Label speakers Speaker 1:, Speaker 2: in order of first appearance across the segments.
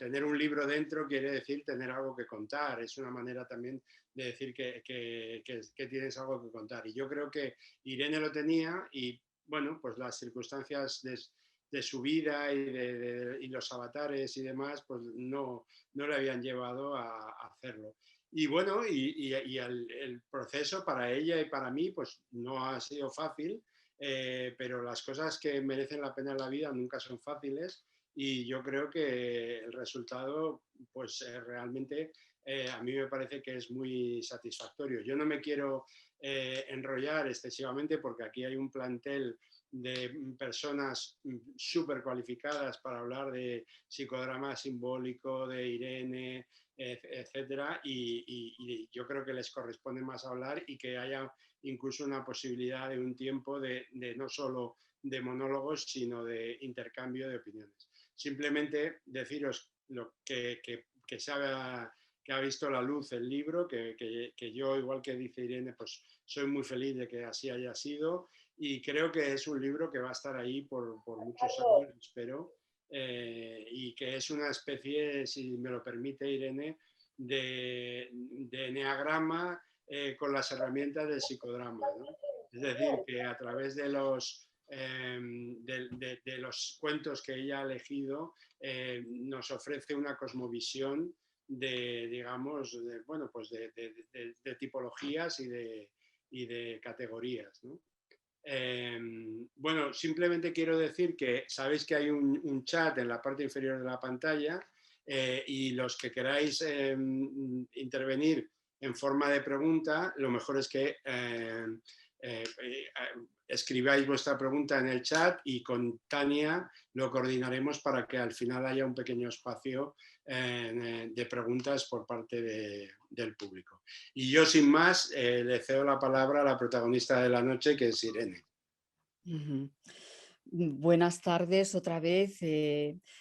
Speaker 1: tener un libro dentro quiere decir tener algo que contar, es una manera también de decir que tienes algo que contar. Y yo creo que Irene lo tenía y, bueno, pues las circunstancias de su vida y los avatares y demás, pues no le habían llevado a hacerlo. Y bueno, el proceso para ella y para mí, pues no ha sido fácil, pero las cosas que merecen la pena en la vida nunca son fáciles y yo creo que el resultado, pues realmente a mí me parece que es muy satisfactorio. Yo no me quiero enrollar excesivamente porque aquí hay un plantel de personas súper cualificadas para hablar de psicodrama simbólico, de Irene, etcétera, y yo creo que les corresponde más hablar y que haya incluso una posibilidad de un tiempo de no solo de monólogos, sino de intercambio de opiniones. Simplemente deciros lo que sabe que ha visto la luz el libro, que yo, igual que dice Irene, pues soy muy feliz de que así haya sido y creo que es un libro que va a estar ahí por muchos años, espero, y que es una especie, si me lo permite Irene, de eneagrama con las herramientas del psicodrama, ¿no? Es decir, que a través de los cuentos que ella ha elegido nos ofrece una cosmovisión digamos, bueno, pues de tipologías y de categorías, ¿no? Bueno, simplemente quiero decir que sabéis que hay un chat en la parte inferior de la pantalla y los que queráis intervenir en forma de pregunta, lo mejor es que escribáis vuestra pregunta en el chat y con Tania lo coordinaremos para que al final haya un pequeño espacio de preguntas por parte del público. Y yo, sin más, le cedo la palabra a la protagonista de la noche, que es Irene.
Speaker 2: Buenas tardes otra vez,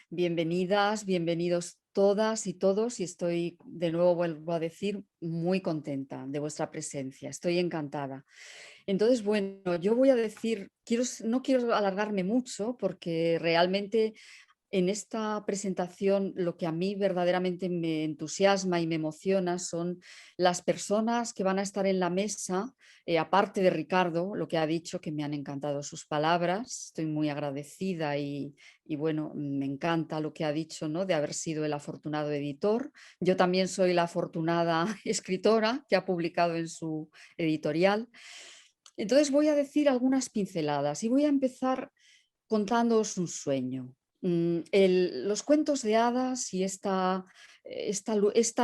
Speaker 2: bienvenidas, bienvenidos todas y todos, y estoy de nuevo, vuelvo a decir, muy contenta de vuestra presencia, estoy encantada. Entonces, bueno, yo voy a decir, no quiero alargarme mucho porque realmente en esta presentación lo que a mí verdaderamente me entusiasma y me emociona son las personas que van a estar en la mesa, aparte de Ricardo, lo que ha dicho, que me han encantado sus palabras, estoy muy agradecida y bueno, me encanta lo que ha dicho, ¿no? De haber sido el afortunado editor. Yo también soy la afortunada escritora que ha publicado en su editorial. Entonces voy a decir algunas pinceladas y voy a empezar contándoos un sueño. Los cuentos de hadas y esta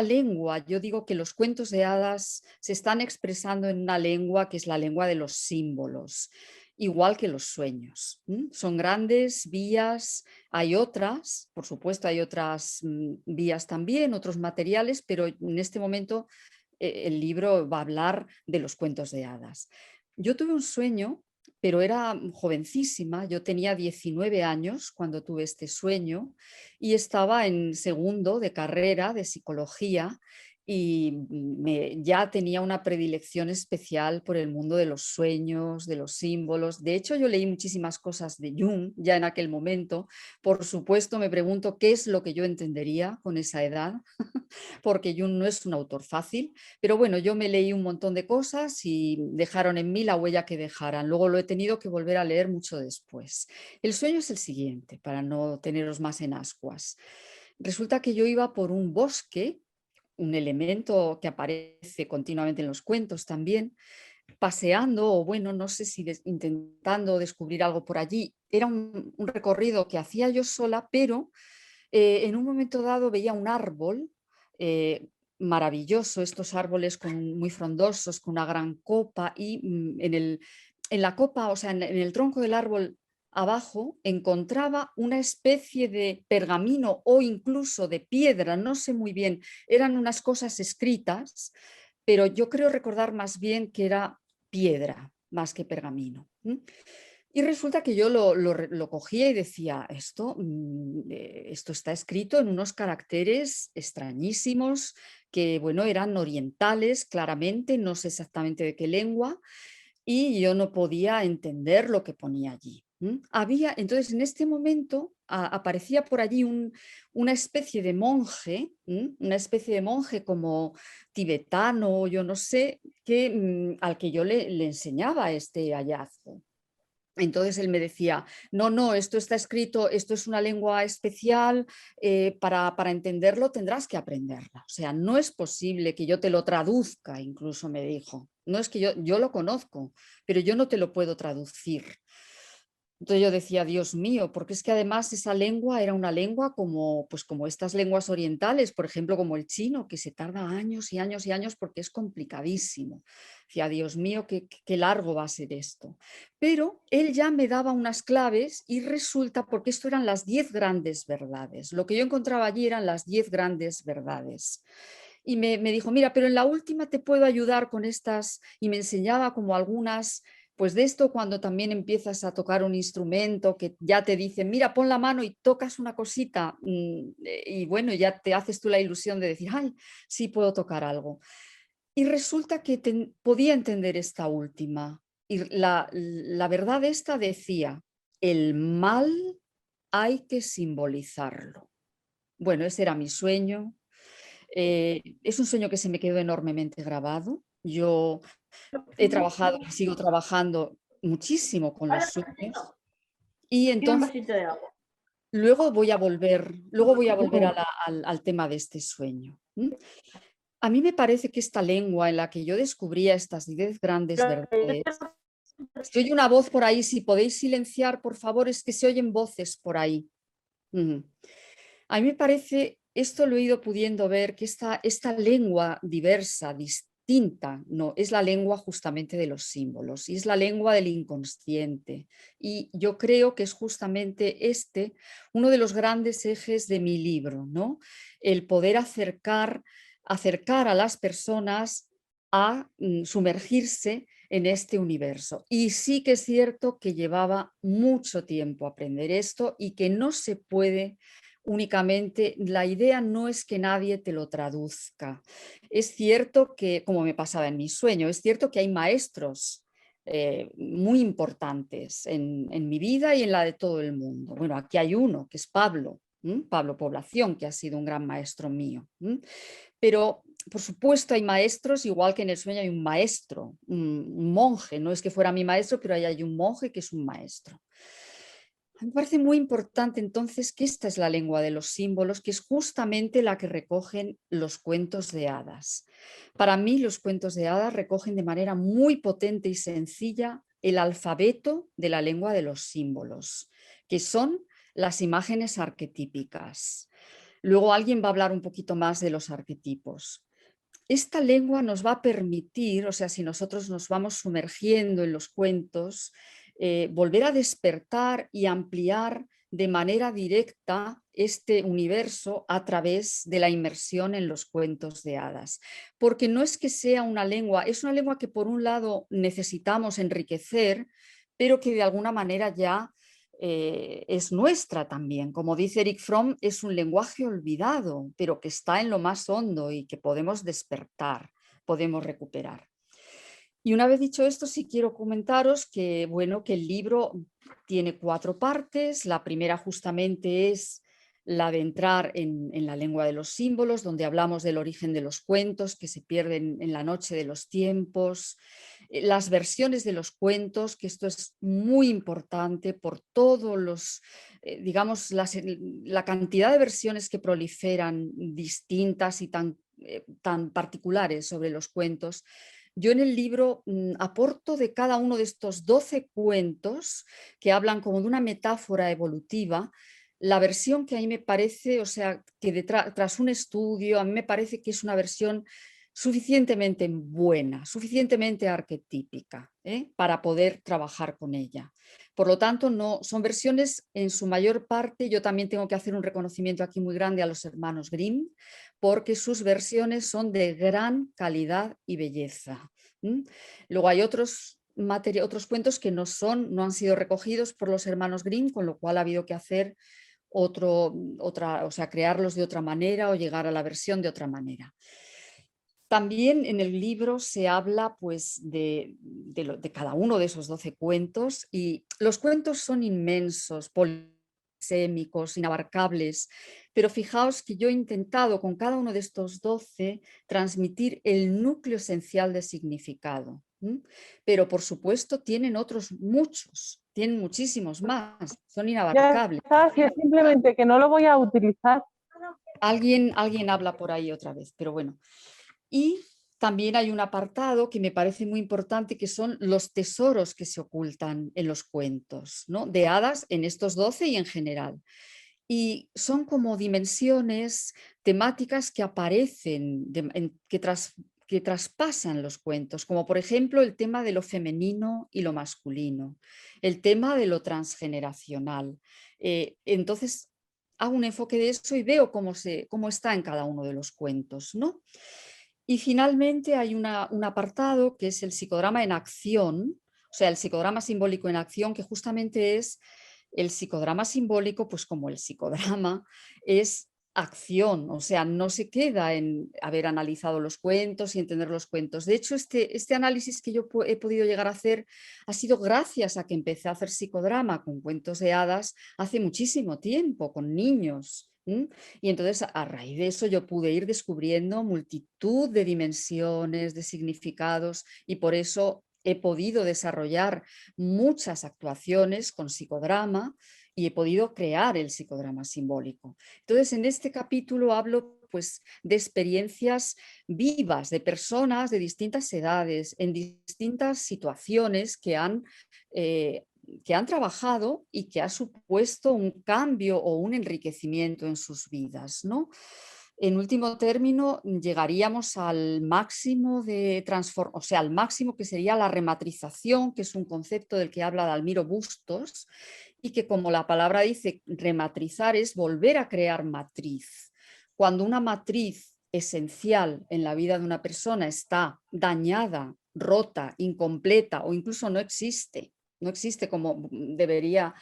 Speaker 2: lengua, yo digo que los cuentos de hadas se están expresando en una lengua que es la lengua de los símbolos, igual que los sueños. Son grandes vías, hay otras, por supuesto hay otras vías también, otros materiales, pero en este momento el libro va a hablar de los cuentos de hadas. Yo tuve un sueño, pero era jovencísima, yo tenía 19 años cuando tuve este sueño y estaba en segundo de carrera de psicología y ya tenía una predilección especial por el mundo de los sueños, de los símbolos. De hecho, yo leí muchísimas cosas de Jung ya en aquel momento. Por supuesto, me pregunto qué es lo que yo entendería con esa edad, porque Jung no es un autor fácil, pero bueno, yo me leí un montón de cosas y dejaron en mí la huella que dejaran. Luego lo he tenido que volver a leer mucho después. El sueño es el siguiente, para no teneros más en ascuas. Resulta que yo iba por un bosque, un elemento que aparece continuamente en los cuentos también, paseando o bueno, no sé si intentando descubrir algo por allí. Era un recorrido que hacía yo sola, pero en un momento dado veía un árbol eh, maravilloso, estos árboles muy frondosos, con una gran copa y en la copa, o sea, en el tronco del árbol abajo encontraba una especie de pergamino o incluso de piedra, no sé muy bien, eran unas cosas escritas, pero yo creo recordar más bien que era piedra más que pergamino. Y resulta que yo lo cogía y decía, esto está escrito en unos caracteres extrañísimos que, bueno, eran orientales, claramente, no sé exactamente de qué lengua, y yo no podía entender lo que ponía allí. Había, entonces en este momento aparecía por allí una especie de monje, una especie de monje como tibetano, yo no sé, al que yo le enseñaba este hallazgo. Entonces él me decía, no, no, esto está escrito, esto es una lengua especial, para entenderlo tendrás que aprenderla. O sea, no es posible que yo te lo traduzca, incluso me dijo. No es que yo lo conozco, pero yo no te lo puedo traducir. Entonces yo decía, Dios mío, porque es que además esa lengua era una lengua como, pues como estas lenguas orientales, por ejemplo, como el chino, que se tarda años y años y años porque es complicadísimo. Decía, Dios mío, qué largo va a ser esto. Pero él ya me daba unas claves y resulta, porque esto eran las 10 grandes verdades. Lo que yo encontraba allí eran las 10 grandes verdades. Y me dijo, mira, pero en la última te puedo ayudar con estas, y me enseñaba como algunas, pues de esto cuando también empiezas a tocar un instrumento que ya te dicen, mira, pon la mano y tocas una cosita, y bueno, ya te haces tú la ilusión de decir, ay, sí puedo tocar algo. Y resulta que podía entender esta última. Y la verdad esta decía, el mal hay que simbolizarlo. Bueno, ese era mi sueño. Es un sueño que se me quedó enormemente grabado. Yo he trabajado y sigo trabajando muchísimo con los
Speaker 3: Hola,
Speaker 2: sueños
Speaker 3: cafecito.
Speaker 2: y
Speaker 3: Quiero un
Speaker 2: entonces
Speaker 3: vasito de agua.
Speaker 2: luego voy a volver al tema de este sueño. A mí me parece que esta lengua en la que yo descubría estas 10 grandes verdades, si oye una voz por ahí, si podéis silenciar, por favor, es que se oyen voces por ahí. Ujú. A mí me parece, esto lo he ido pudiendo ver, que esta lengua diversa, distinta, no, es la lengua justamente de los símbolos y es la lengua del inconsciente. Y yo creo que es justamente uno de los grandes ejes de mi libro, ¿no? El poder acercar a las personas a sumergirse en este universo. Y sí que es cierto que llevaba mucho tiempo aprender esto y que no se puede únicamente, la idea no es que nadie te lo traduzca. Es cierto que, como me pasaba en mi sueño, es cierto que hay maestros muy importantes en mi vida y en la de todo el mundo. Bueno, aquí hay uno, que es Pablo, Pablo Población, que ha sido un gran maestro mío. Pero, por supuesto, hay maestros, igual que en el sueño hay un maestro, un monje, no es que fuera mi maestro, pero ahí hay un monje que es un maestro. Me parece muy importante entonces que esta es la lengua de los símbolos, que es justamente la que recogen los cuentos de hadas. Para mí los cuentos de hadas recogen de manera muy potente y sencilla el alfabeto de la lengua de los símbolos, que son las imágenes arquetípicas. Luego alguien va a hablar un poquito más de los arquetipos. Esta lengua nos va a permitir, o sea, si nosotros nos vamos sumergiendo en los cuentos, volver a despertar y ampliar de manera directa este universo a través de la inmersión en los cuentos de hadas. Porque no es que sea una lengua, es una lengua que por un lado necesitamos enriquecer, pero que de alguna manera ya es nuestra también. Como dice Eric Fromm, es un lenguaje olvidado, pero que está en lo más hondo y que podemos despertar, podemos recuperar. Y una vez dicho esto, sí quiero comentaros que, bueno, que el libro tiene 4 partes. La primera justamente es la de entrar en la lengua de los símbolos, donde hablamos del origen de los cuentos que se pierden en la noche de los tiempos, las versiones de los cuentos, que esto es muy importante por todos los, digamos, la cantidad de versiones que proliferan distintas y tan particulares sobre los cuentos. Yo en el libro aporto de cada uno de estos 12 cuentos que hablan como de una metáfora evolutiva, la versión que a mí me parece, o sea, que tras un estudio, a mí me parece que es una versión suficientemente buena, suficientemente arquetípica, para poder trabajar con ella. Por lo tanto, no, son versiones en su mayor parte, yo también tengo que hacer un reconocimiento aquí muy grande a los hermanos Grimm, porque sus versiones son de gran calidad y belleza. Luego hay otros cuentos que no han sido recogidos por los hermanos Grimm, con lo cual ha habido que hacer o sea, crearlos de otra manera o llegar a la versión de otra manera. También en el libro se habla pues, de cada uno de esos 12 cuentos, y los cuentos son inmensos, polisémicos, inabarcables, pero fijaos que yo he intentado con cada uno de estos 12 transmitir el núcleo esencial de significado. Pero por supuesto tienen otros muchos, tienen muchísimos más, son
Speaker 3: Ya
Speaker 2: inabarcables.
Speaker 3: está, si es simplemente que no lo voy a utilizar.
Speaker 2: Alguien habla por ahí otra vez, pero bueno. Y también hay un apartado que me parece muy importante, que son los tesoros que se ocultan en los cuentos, ¿no? De hadas, en estos 12 y en general. Y son como dimensiones temáticas que aparecen, que traspasan los cuentos, como por ejemplo el tema de lo femenino y lo masculino, el tema de lo transgeneracional. Entonces hago un enfoque de eso y veo cómo está en cada uno de los cuentos, ¿no? Y finalmente hay un apartado que es el psicodrama en acción, o sea, el psicodrama simbólico en acción, que justamente es el psicodrama simbólico, pues como el psicodrama es acción, o sea, no se queda en haber analizado los cuentos y entender los cuentos. De hecho, este análisis que yo he podido llegar a hacer ha sido gracias a que empecé a hacer psicodrama con cuentos de hadas hace muchísimo tiempo, con niños. Y entonces a raíz de eso yo pude ir descubriendo multitud de dimensiones, de significados, y por eso he podido desarrollar muchas actuaciones con psicodrama y he podido crear el psicodrama simbólico. Entonces en este capítulo hablo pues de experiencias vivas de personas de distintas edades, en distintas situaciones que han trabajado y que ha supuesto un cambio o un enriquecimiento en sus vidas, ¿no? En último término, llegaríamos al máximo de transformación, o sea, al máximo que sería la rematrización, que es un concepto del que habla Dalmiro Bustos, y que, como la palabra dice, rematrizar es volver a crear matriz. Cuando una matriz esencial en la vida de una persona está dañada, rota, incompleta o incluso no existe como debería,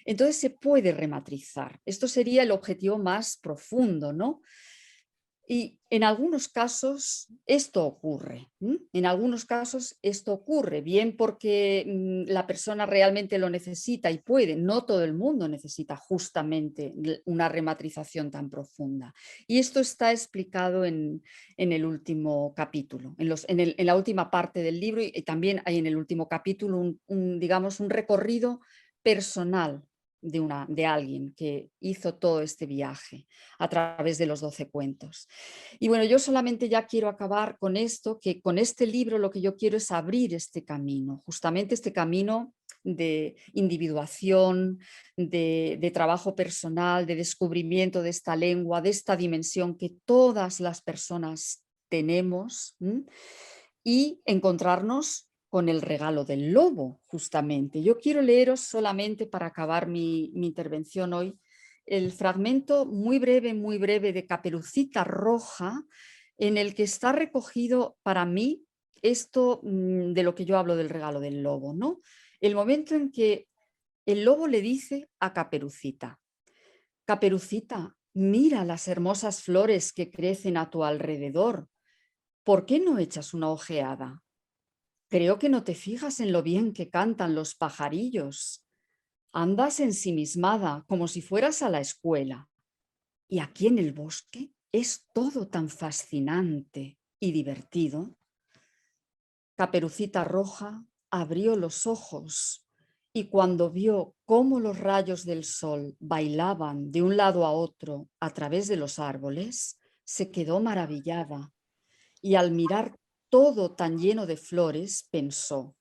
Speaker 2: entonces se puede rematrizar. Esto sería el objetivo más profundo, ¿no? Y en algunos casos esto ocurre. En algunos casos esto ocurre, bien porque la persona realmente lo necesita y puede. No todo el mundo necesita justamente una rematrización tan profunda. Y esto está explicado en el último capítulo, en la última parte del libro, y también hay en el último capítulo digamos, un recorrido personal de alguien que hizo todo este viaje a través de los 12 cuentos. Y bueno, yo solamente ya quiero acabar con esto, que con este libro lo que yo quiero es abrir este camino, justamente este camino de individuación, de trabajo personal, de descubrimiento de esta lengua, de esta dimensión que todas las personas tenemos, y encontrarnos con el regalo del lobo, justamente. Yo quiero leeros solamente para acabar mi intervención hoy, el fragmento muy breve de Caperucita Roja, en el que está recogido para mí esto de lo que yo hablo del regalo del lobo, ¿no? El momento en que el lobo le dice a Caperucita: Caperucita, mira las hermosas flores que crecen a tu alrededor. ¿Por qué no echas una ojeada? Creo que no te fijas en lo bien que cantan los pajarillos. Andas ensimismada como si fueras a la escuela. Y aquí en el bosque es todo tan fascinante y divertido. Caperucita Roja abrió los ojos y cuando vio cómo los rayos del sol bailaban de un lado a otro a través de los árboles, se quedó maravillada y al mirar todo tan lleno de flores pensó: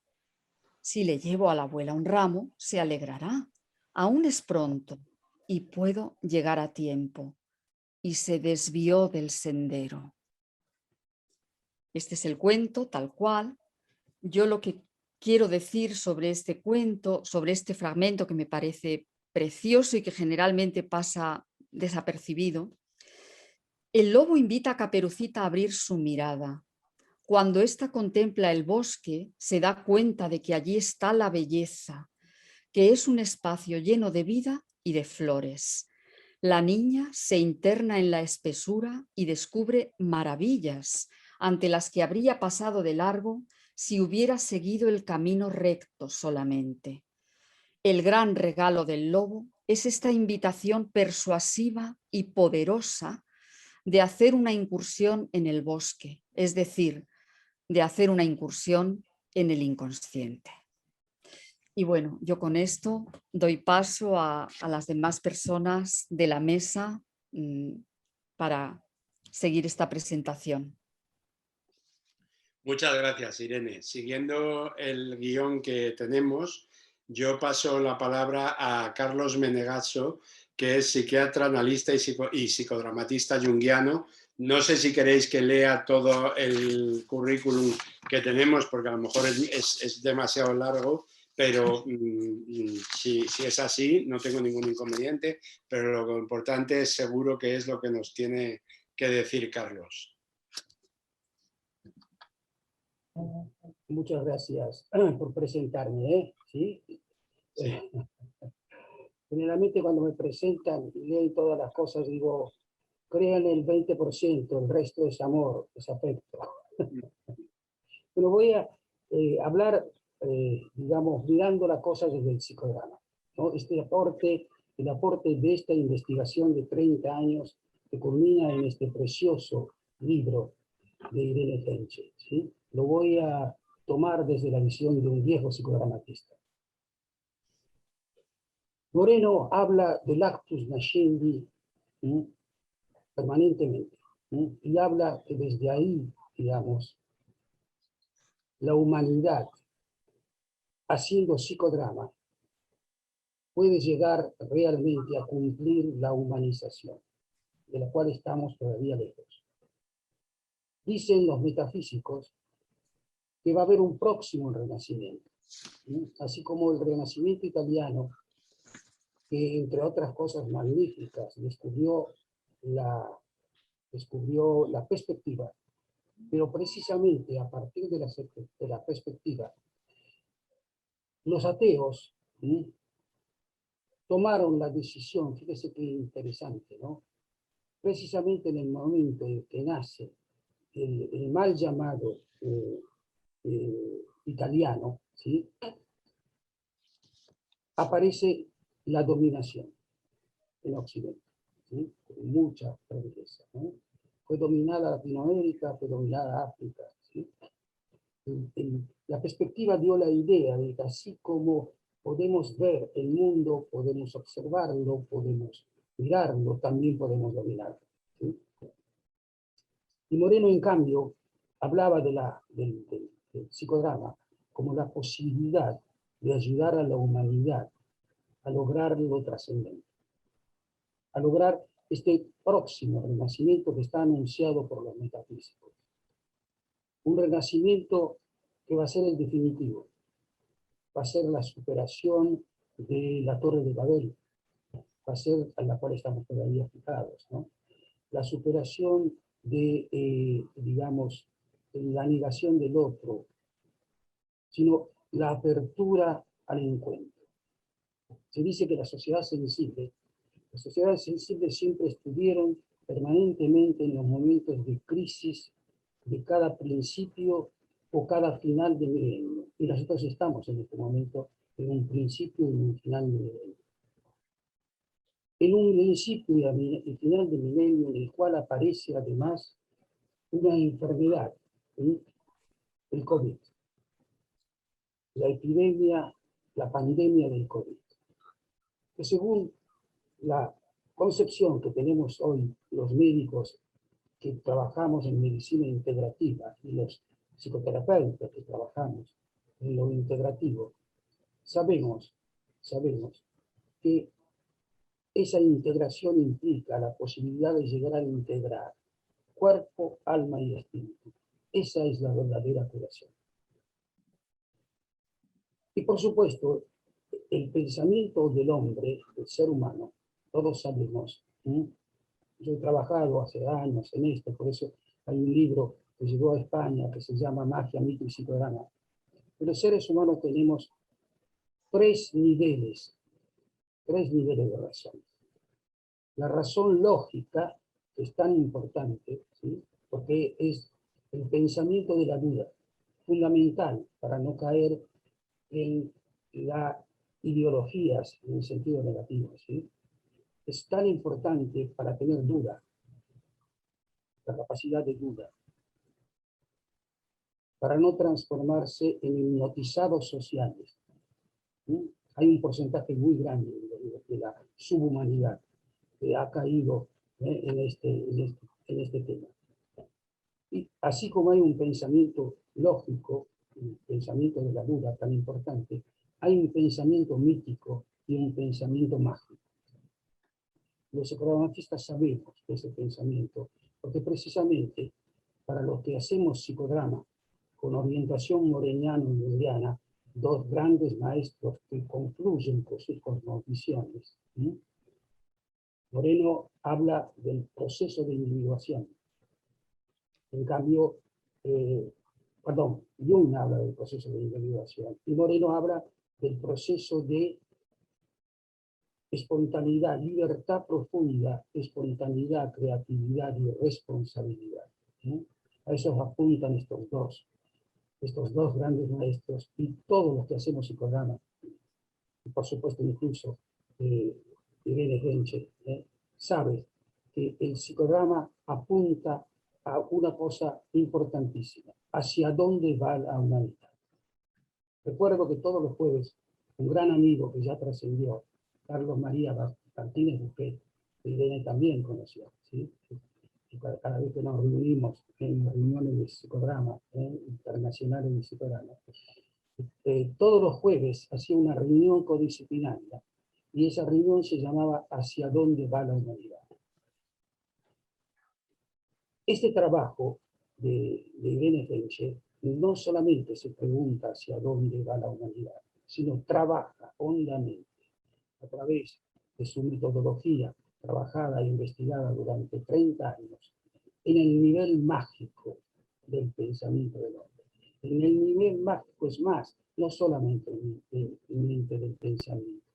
Speaker 2: si le llevo a la abuela un ramo, se alegrará. Aún es pronto y puedo llegar a tiempo. Y se desvió del sendero. Este es el cuento tal cual. Yo lo que quiero decir sobre este cuento, sobre este fragmento que me parece precioso y que generalmente pasa desapercibido: el lobo invita a Caperucita a abrir su mirada. Cuando ésta contempla el bosque, se da cuenta de que allí está la belleza, que es un espacio lleno de vida y de flores. La niña se interna en la espesura y descubre maravillas ante las que habría pasado de largo si hubiera seguido el camino recto solamente. El gran regalo del lobo es esta invitación persuasiva y poderosa de hacer una incursión en el bosque, es decir, de hacer una incursión en el inconsciente. Y bueno, yo con esto doy paso a las demás personas de la mesa para seguir esta presentación.
Speaker 1: Muchas gracias, Irene. Siguiendo el guión que tenemos, yo paso la palabra a Carlos Menegasso, que es psiquiatra, analista y psicodramatista junguiano. No sé si queréis que lea todo el currículum que tenemos, porque a lo mejor es demasiado largo, pero si es así, no tengo ningún inconveniente, pero lo importante es seguro que es lo que nos tiene que decir Carlos.
Speaker 4: Muchas gracias por presentarme. ¿Sí?
Speaker 1: Sí.
Speaker 4: Generalmente cuando me presentan y leen todas las cosas, digo, crean el 20%, el resto es amor, es afecto. Pero voy a hablar, digamos, mirando la cosa desde el psicodrama, ¿no? El aporte de esta investigación de 30 años que culmina en este precioso libro de Irene Fenche, ¿sí? Lo voy a tomar desde la visión de un viejo psicodramatista. Moreno habla del actus nascendi permanentemente, y habla que desde ahí, digamos, la humanidad, haciendo psicodrama, puede llegar realmente a cumplir la humanización, de la cual estamos todavía lejos. Dicen los metafísicos que va a haber un próximo renacimiento, así como el renacimiento italiano, que entre otras cosas magníficas descubrió la perspectiva, pero precisamente a partir de la perspectiva, los ateos tomaron la decisión, fíjese qué interesante, ¿no? Precisamente en el momento en que nace el mal llamado italiano, ¿sí? Aparece la dominación en Occidente, ¿sí? Con mucha grandeza, ¿no? Fue dominada Latinoamérica, fue dominada África, ¿sí? La perspectiva dio la idea de que así como podemos ver el mundo, podemos observarlo, podemos mirarlo, también podemos dominarlo, ¿sí? Y Moreno, en cambio, hablaba del psicodrama como la posibilidad de ayudar a la humanidad a lograr lo trascendente, a lograr este próximo renacimiento que está anunciado por los metafísicos. Un renacimiento que va a ser el definitivo, va a ser la superación de la Torre de Babel, va a ser a la cual estamos todavía fijados, ¿no? La superación de, digamos, la negación del otro, sino la apertura al encuentro. Se dice que las sociedades sensibles siempre estuvieron permanentemente en los momentos de crisis de cada principio o cada final de milenio. Y nosotros estamos en este momento en un principio y un final de milenio. En un principio y final de milenio en el cual aparece además una enfermedad, ¿sí? El COVID, la epidemia, la pandemia del COVID, que según la concepción que tenemos hoy los médicos que trabajamos en medicina integrativa y los psicoterapeutas que trabajamos en lo integrativo, sabemos que esa integración implica la posibilidad de llegar a integrar cuerpo, alma y espíritu. Esa es la verdadera curación. Y por supuesto, el pensamiento del hombre, del ser humano, todos sabemos. Yo he trabajado hace años en esto, por eso hay un libro que llegó a España que se llama Magia, Mito y Psicodrama. Pero los seres humanos tenemos tres niveles de razón. La razón lógica, que es tan importante, ¿sí? Porque es el pensamiento de la duda, fundamental para no caer en las ideologías en el sentido negativo, ¿sí? Es tan importante para tener duda, la capacidad de duda, para no transformarse en hipnotizados sociales, ¿sí? Hay un porcentaje muy grande de la subhumanidad que ha caído en este tema. Y así como hay un pensamiento lógico, un pensamiento de la duda tan importante, hay un pensamiento mítico y un pensamiento mágico. Los psicodramafistas sabemos de ese pensamiento, porque precisamente para los que hacemos psicodrama con orientación moreniana y junguiana, dos grandes maestros que concluyen con sus cosmovisiones, ¿sí? Moreno habla del proceso de individuación. En cambio, Jung habla del proceso de individuación y Moreno habla del proceso de espontaneidad, libertad profunda, espontaneidad, creatividad y responsabilidad, ¿sí? A eso apuntan estos dos grandes maestros y todos los que hacemos psicodrama, y por supuesto incluso Irene Genche, sabe que el psicodrama apunta a una cosa importantísima, hacia dónde va la humanidad. Recuerdo que todos los jueves un gran amigo que ya trascendió, Carlos María Martínez Buquet, que Irene también conoció, ¿sí? Y cada vez que nos reunimos en reuniones de psicodrama, internacionales de psicodrama, todos los jueves hacía una reunión codisciplinaria y esa reunión se llamaba ¿Hacia dónde va la humanidad? Este trabajo de Irene Genche no solamente se pregunta hacia dónde va la humanidad, sino trabaja hondamente a través de su metodología trabajada e investigada durante 30 años en el nivel mágico del pensamiento del hombre. En el nivel mágico es más, no solamente el mente del pensamiento,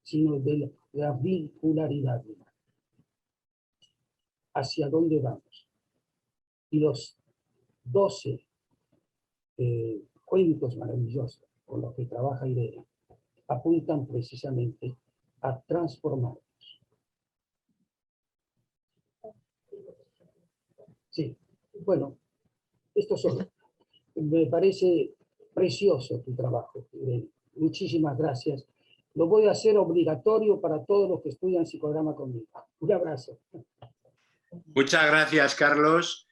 Speaker 4: sino de la vincularidad humana. ¿Hacia dónde vamos? Y los 12 cuentos maravillosos con los que trabaja Irene apuntan precisamente a transformarnos. Sí, bueno, esto solo. Me parece precioso tu trabajo, Irene. Muchísimas gracias. Lo voy a hacer obligatorio para todos los que estudian psicodrama conmigo. Un abrazo.
Speaker 1: Muchas gracias, Carlos.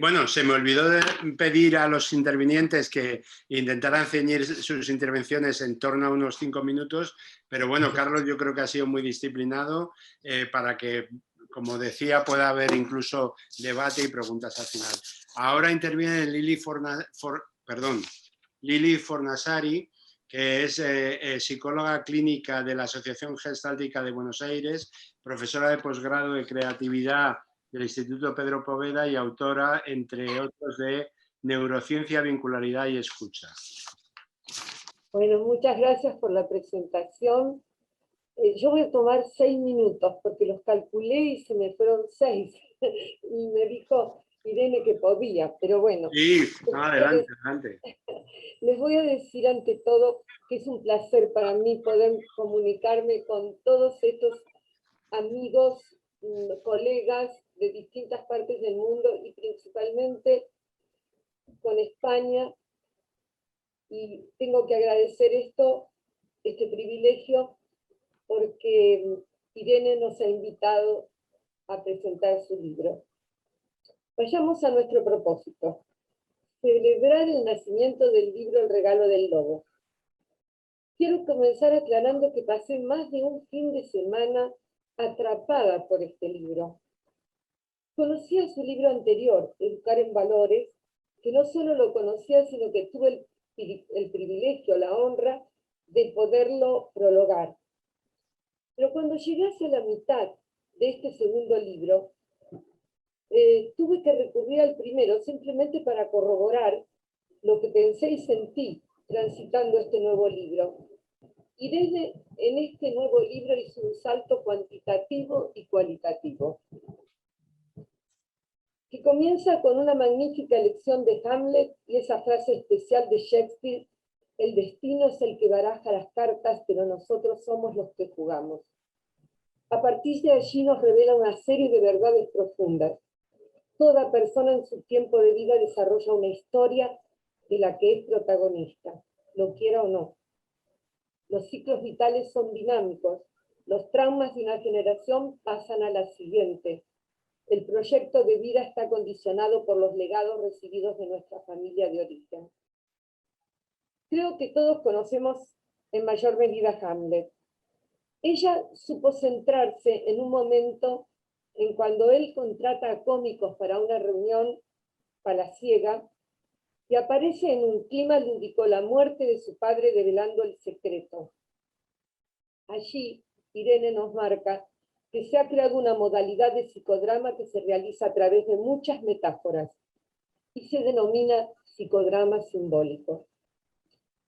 Speaker 1: Bueno, se me olvidó de pedir a los intervinientes que intentaran ceñir sus intervenciones en torno a unos 5 minutos, pero bueno, Carlos yo creo que ha sido muy disciplinado para que, como decía, pueda haber incluso debate y preguntas al final. Ahora interviene Lili Fornasari, que es psicóloga clínica de la Asociación Gestáltica de Buenos Aires, profesora de posgrado de creatividad del Instituto Pedro Poveda y autora, entre otros, de Neurociencia, Vincularidad y Escucha.
Speaker 5: Bueno, muchas gracias por la presentación. Yo voy a tomar 6 minutos porque los calculé y se me fueron 6. Y me dijo Irene que podía, pero bueno.
Speaker 1: Sí, adelante, adelante.
Speaker 5: Les voy a decir ante todo que es un placer para mí poder comunicarme con todos estos amigos, colegas de distintas partes del mundo y principalmente con España. Y tengo que agradecer este privilegio, porque Irene nos ha invitado a presentar su libro. Vayamos a nuestro propósito: celebrar el nacimiento del libro El regalo del lobo. Quiero comenzar aclarando que pasé más de un fin de semana atrapada por este libro. Conocía su libro anterior, Educar en Valores, que no solo lo conocía, sino que tuve el privilegio, la honra de poderlo prologar. Pero cuando llegué hacia la mitad de este segundo libro, tuve que recurrir al primero simplemente para corroborar lo que pensé y sentí transitando este nuevo libro. Irene en este nuevo libro hizo un salto cuantitativo y cualitativo. que comienza con una magnífica lección de Hamlet y esa frase especial de Shakespeare: el destino es el que baraja las cartas, pero nosotros somos los que jugamos. A partir de allí nos revela una serie de verdades profundas. Toda persona en su tiempo de vida desarrolla una historia de la que es protagonista, lo quiera o no. Los ciclos vitales son dinámicos. Los traumas de una generación pasan a la siguiente. El proyecto de vida está condicionado por los legados recibidos de nuestra familia de origen. Creo que todos conocemos en mayor medida a Hamlet. Ella supo centrarse en un momento en cuando él contrata a cómicos para una reunión palaciega y aparece en un clima lúdico la muerte de su padre develando el secreto. Allí, Irene nos marca que se ha creado una modalidad de psicodrama que se realiza a través de muchas metáforas y se denomina psicodrama simbólico.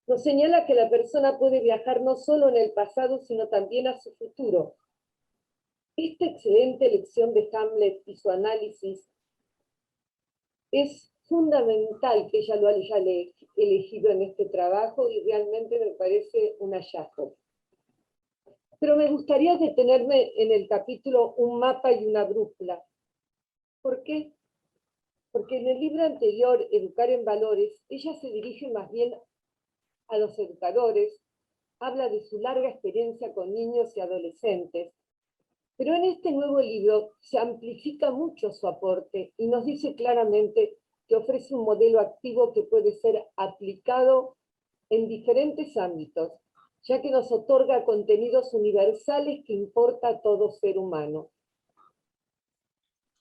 Speaker 5: Nos señala que la persona puede viajar no solo en el pasado, sino también a su futuro. Esta excelente lección de Hamlet y su análisis es fundamental que ella lo haya elegido en este trabajo y realmente me parece un hallazgo. Pero me gustaría detenerme en el capítulo Un mapa y una brújula. ¿Por qué? Porque en el libro anterior, Educar en Valores, ella se dirige más bien a los educadores, habla de su larga experiencia con niños y adolescentes, pero en este nuevo libro se amplifica mucho su aporte y nos dice claramente que ofrece un modelo activo que puede ser aplicado en diferentes ámbitos, ya que nos otorga contenidos universales que importa a todo ser humano.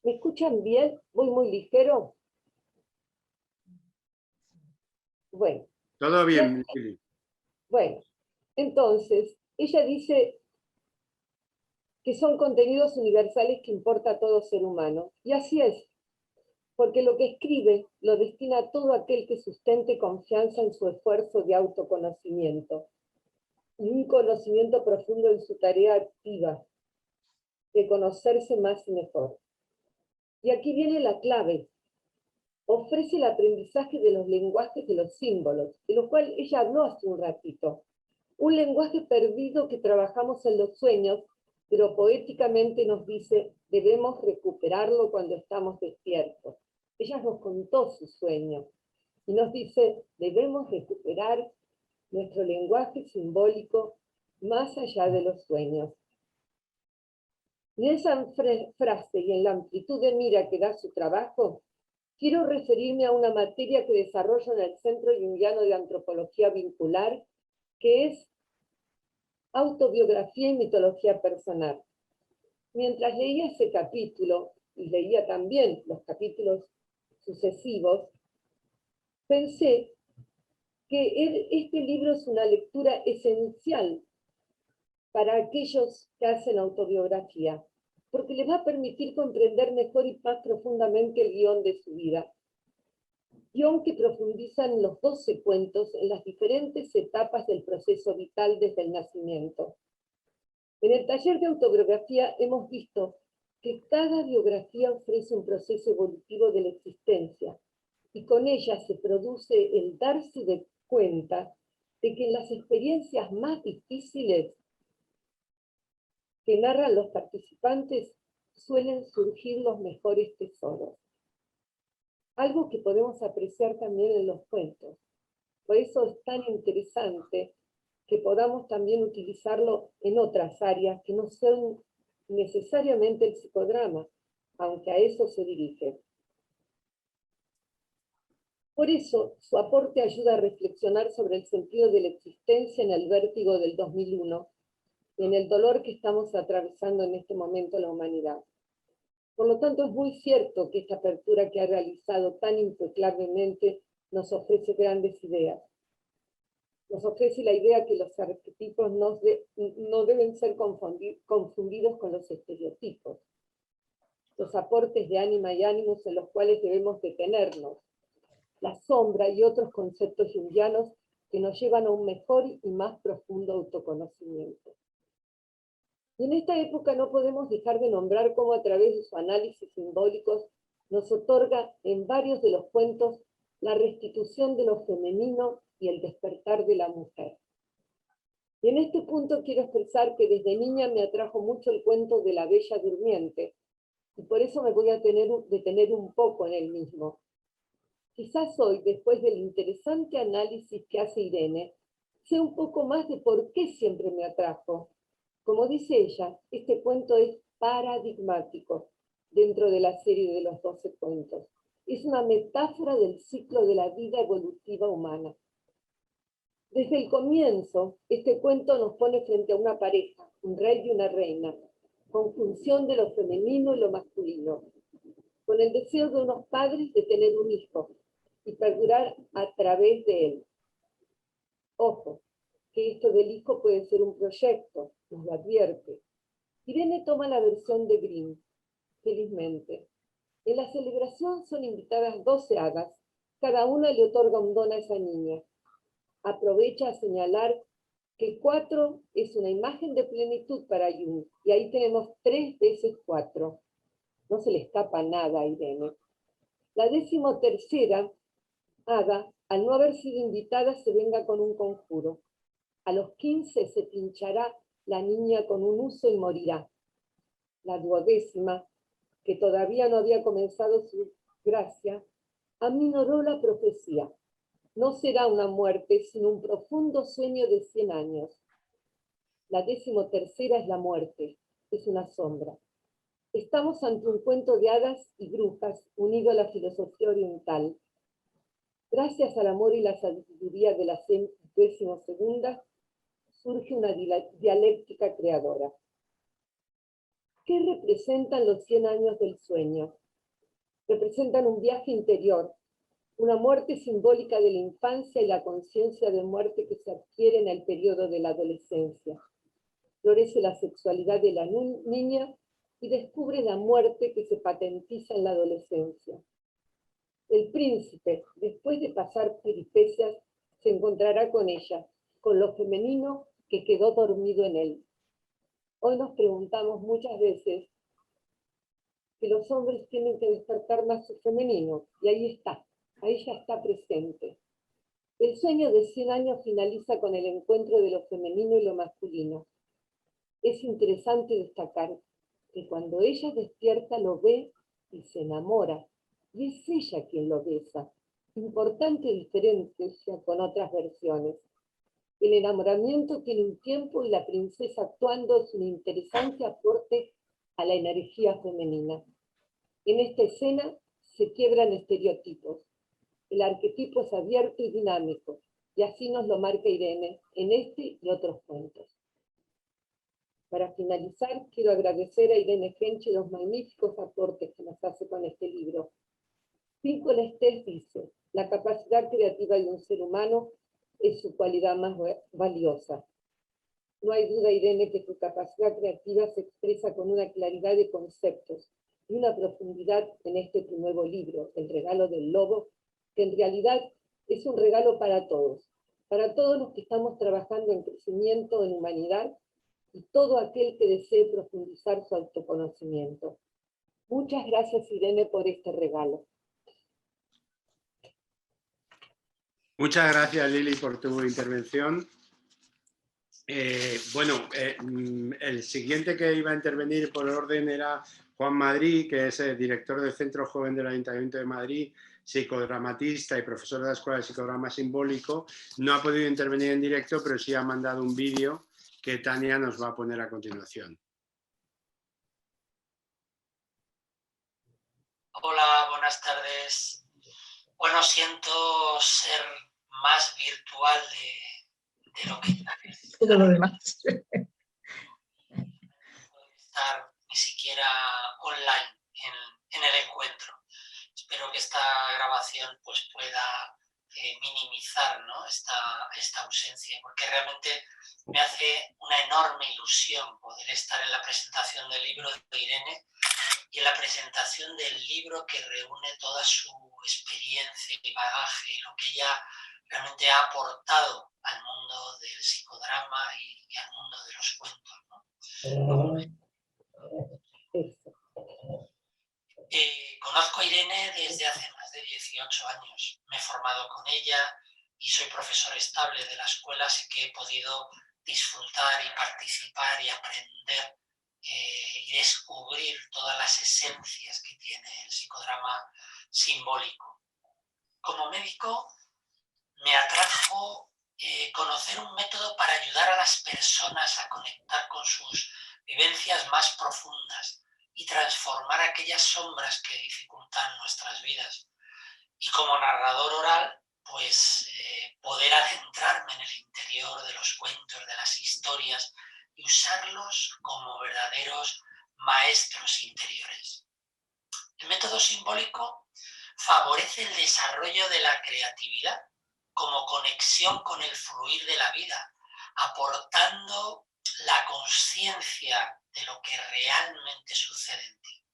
Speaker 5: ¿Me escuchan bien? ¿Voy muy ligero? Bueno.
Speaker 1: Todo bien, Lili.
Speaker 5: Bueno, entonces, ella dice que son contenidos universales que importa a todo ser humano. Y así es, porque lo que escribe lo destina a todo aquel que sustente confianza en su esfuerzo de autoconocimiento y un conocimiento profundo en su tarea activa de conocerse más y mejor. Y aquí viene la clave. Ofrece el aprendizaje de los lenguajes de los símbolos, de lo cual ella habló hace un ratito. Un lenguaje perdido que trabajamos en los sueños, pero poéticamente nos dice, debemos recuperarlo cuando estamos despiertos. Ella nos contó su sueño y nos dice, debemos recuperar nuestro lenguaje simbólico más allá de los sueños. En esa frase y en la amplitud de mira que da su trabajo, quiero referirme a una materia que desarrollo en el Centro Jungiano de Antropología Vincular, que es autobiografía y mitología personal. Mientras leía ese capítulo, y leía también los capítulos sucesivos, pensé que este libro es una lectura esencial para aquellos que hacen autobiografía, porque les va a permitir comprender mejor y más profundamente el guión de su vida. Guión que profundiza en los 12 cuentos en las diferentes etapas del proceso vital desde el nacimiento. En el taller de autobiografía hemos visto que cada biografía ofrece un proceso evolutivo de la existencia y con ella se produce el darse de cuenta de que en las experiencias más difíciles que narran los participantes suelen surgir los mejores tesoros. Algo que podemos apreciar también en los cuentos. Por eso es tan interesante que podamos también utilizarlo en otras áreas que no son necesariamente el psicodrama, aunque a eso se dirige. Por eso, su aporte ayuda a reflexionar sobre el sentido de la existencia en el vértigo del 2001 y en el dolor que estamos atravesando en este momento la humanidad. Por lo tanto, es muy cierto que esta apertura que ha realizado tan impecablemente nos ofrece grandes ideas. Nos ofrece la idea que los arquetipos no deben ser confundidos con los estereotipos. Los aportes de ánima y ánimos en los cuales debemos detenernos. La sombra y otros conceptos jungianos que nos llevan a un mejor y más profundo autoconocimiento. Y en esta época no podemos dejar de nombrar cómo a través de su análisis simbólicos nos otorga en varios de los cuentos la restitución de lo femenino y el despertar de la mujer. Y en este punto quiero expresar que desde niña me atrajo mucho el cuento de la Bella Durmiente, y por eso me voy a detener un poco en el mismo. Quizás hoy, después del interesante análisis que hace Irene, sé un poco más de por qué siempre me atrajo. Como dice ella, este cuento es paradigmático dentro de la serie de los 12 cuentos. Es una metáfora del ciclo de la vida evolutiva humana. Desde el comienzo, este cuento nos pone frente a una pareja, un rey y una reina, conjunción de lo femenino y lo masculino, con el deseo de unos padres de tener un hijo y perdurar a través de él. Ojo, que esto del hijo puede ser un proyecto, nos lo advierte. Irene toma la versión de Grimm, felizmente. En la celebración son invitadas 12 hadas, cada una le otorga un don a esa niña. Aprovecha a señalar que 4 es una imagen de plenitud para Jung, y ahí tenemos 3 veces 4. No se le escapa nada a Irene. La 13ª hada, al no haber sido invitada, se venga con un conjuro. A los 15 se pinchará la niña con un huso y morirá. La 12ª, que todavía no había comenzado su gracia, aminoró la profecía. No será una muerte, sino un profundo sueño de 100 años. La 13ª es la muerte, es una sombra. Estamos ante un cuento de hadas y brujas unido a la filosofía oriental. Gracias al amor y la sabiduría de la 12ª, surge una dialéctica creadora. ¿Qué representan los 100 años del sueño? Representan un viaje interior, una muerte simbólica de la infancia y la conciencia de muerte que se adquiere en el periodo de la adolescencia. Florece la sexualidad de la niña y descubre la muerte que se patentiza en la adolescencia. El príncipe, después de pasar peripecias, se encontrará con ella, con lo femenino que quedó dormido en él. Hoy nos preguntamos muchas veces que los hombres tienen que despertar más su femenino, y ahí ya está presente. El sueño de 100 años finaliza con el encuentro de lo femenino y lo masculino. Es interesante destacar que cuando ella despierta lo ve y se enamora, y es ella quien lo besa. Importante diferencia con otras versiones. El enamoramiento tiene un tiempo y la princesa actuando es un interesante aporte a la energía femenina. En esta escena se quiebran estereotipos. El arquetipo es abierto y dinámico, y así nos lo marca Irene en este y otros cuentos. Para finalizar, quiero agradecer a Irene Genchi los magníficos aportes que nos hace con este libro. Píncola Estés dice, la capacidad creativa de un ser humano es su cualidad más valiosa. No hay duda, Irene, que tu capacidad creativa se expresa con una claridad de conceptos y una profundidad en este tu nuevo libro, El regalo del lobo, que en realidad es un regalo para todos los que estamos trabajando en crecimiento, en humanidad, y todo aquel que desee profundizar su autoconocimiento. Muchas gracias, Irene, por este regalo.
Speaker 1: Muchas gracias, Lili, por tu intervención. El siguiente que iba a intervenir por orden era Juan Madrid, que es el director del Centro Joven del Ayuntamiento de Madrid, psicodramatista y profesor de la Escuela de Psicodrama Simbólico. No ha podido intervenir en directo, pero sí ha mandado un vídeo que Tania nos va a poner a continuación.
Speaker 6: Hola, buenas tardes. Bueno, siento ser más virtual de lo que
Speaker 7: todo lo demás.
Speaker 6: No estar ni siquiera online en el encuentro. Espero que esta grabación pues, pueda minimizar, ¿no? esta ausencia, porque realmente me hace una enorme ilusión poder estar en la presentación del libro de Irene y en la presentación del libro que reúne toda su experiencia y bagaje, lo que ella realmente ha aportado al mundo del psicodrama y al mundo de los cuentos, ¿no? Conozco a Irene 8 años. Me he formado con ella y soy profesor estable de la escuela, así que he podido disfrutar y participar y aprender y descubrir todas las esencias que tiene el psicodrama simbólico. Como médico me atrajo conocer un método para ayudar a las personas a conectar con sus vivencias más profundas y transformar aquellas sombras que dificultan nuestras vidas. Y como narrador oral, pues poder adentrarme en el interior de los cuentos, de las historias y usarlos como verdaderos maestros interiores. El método simbólico favorece el desarrollo de la creatividad como conexión con el fluir de la vida, aportando la conciencia de lo que realmente sucede en ti.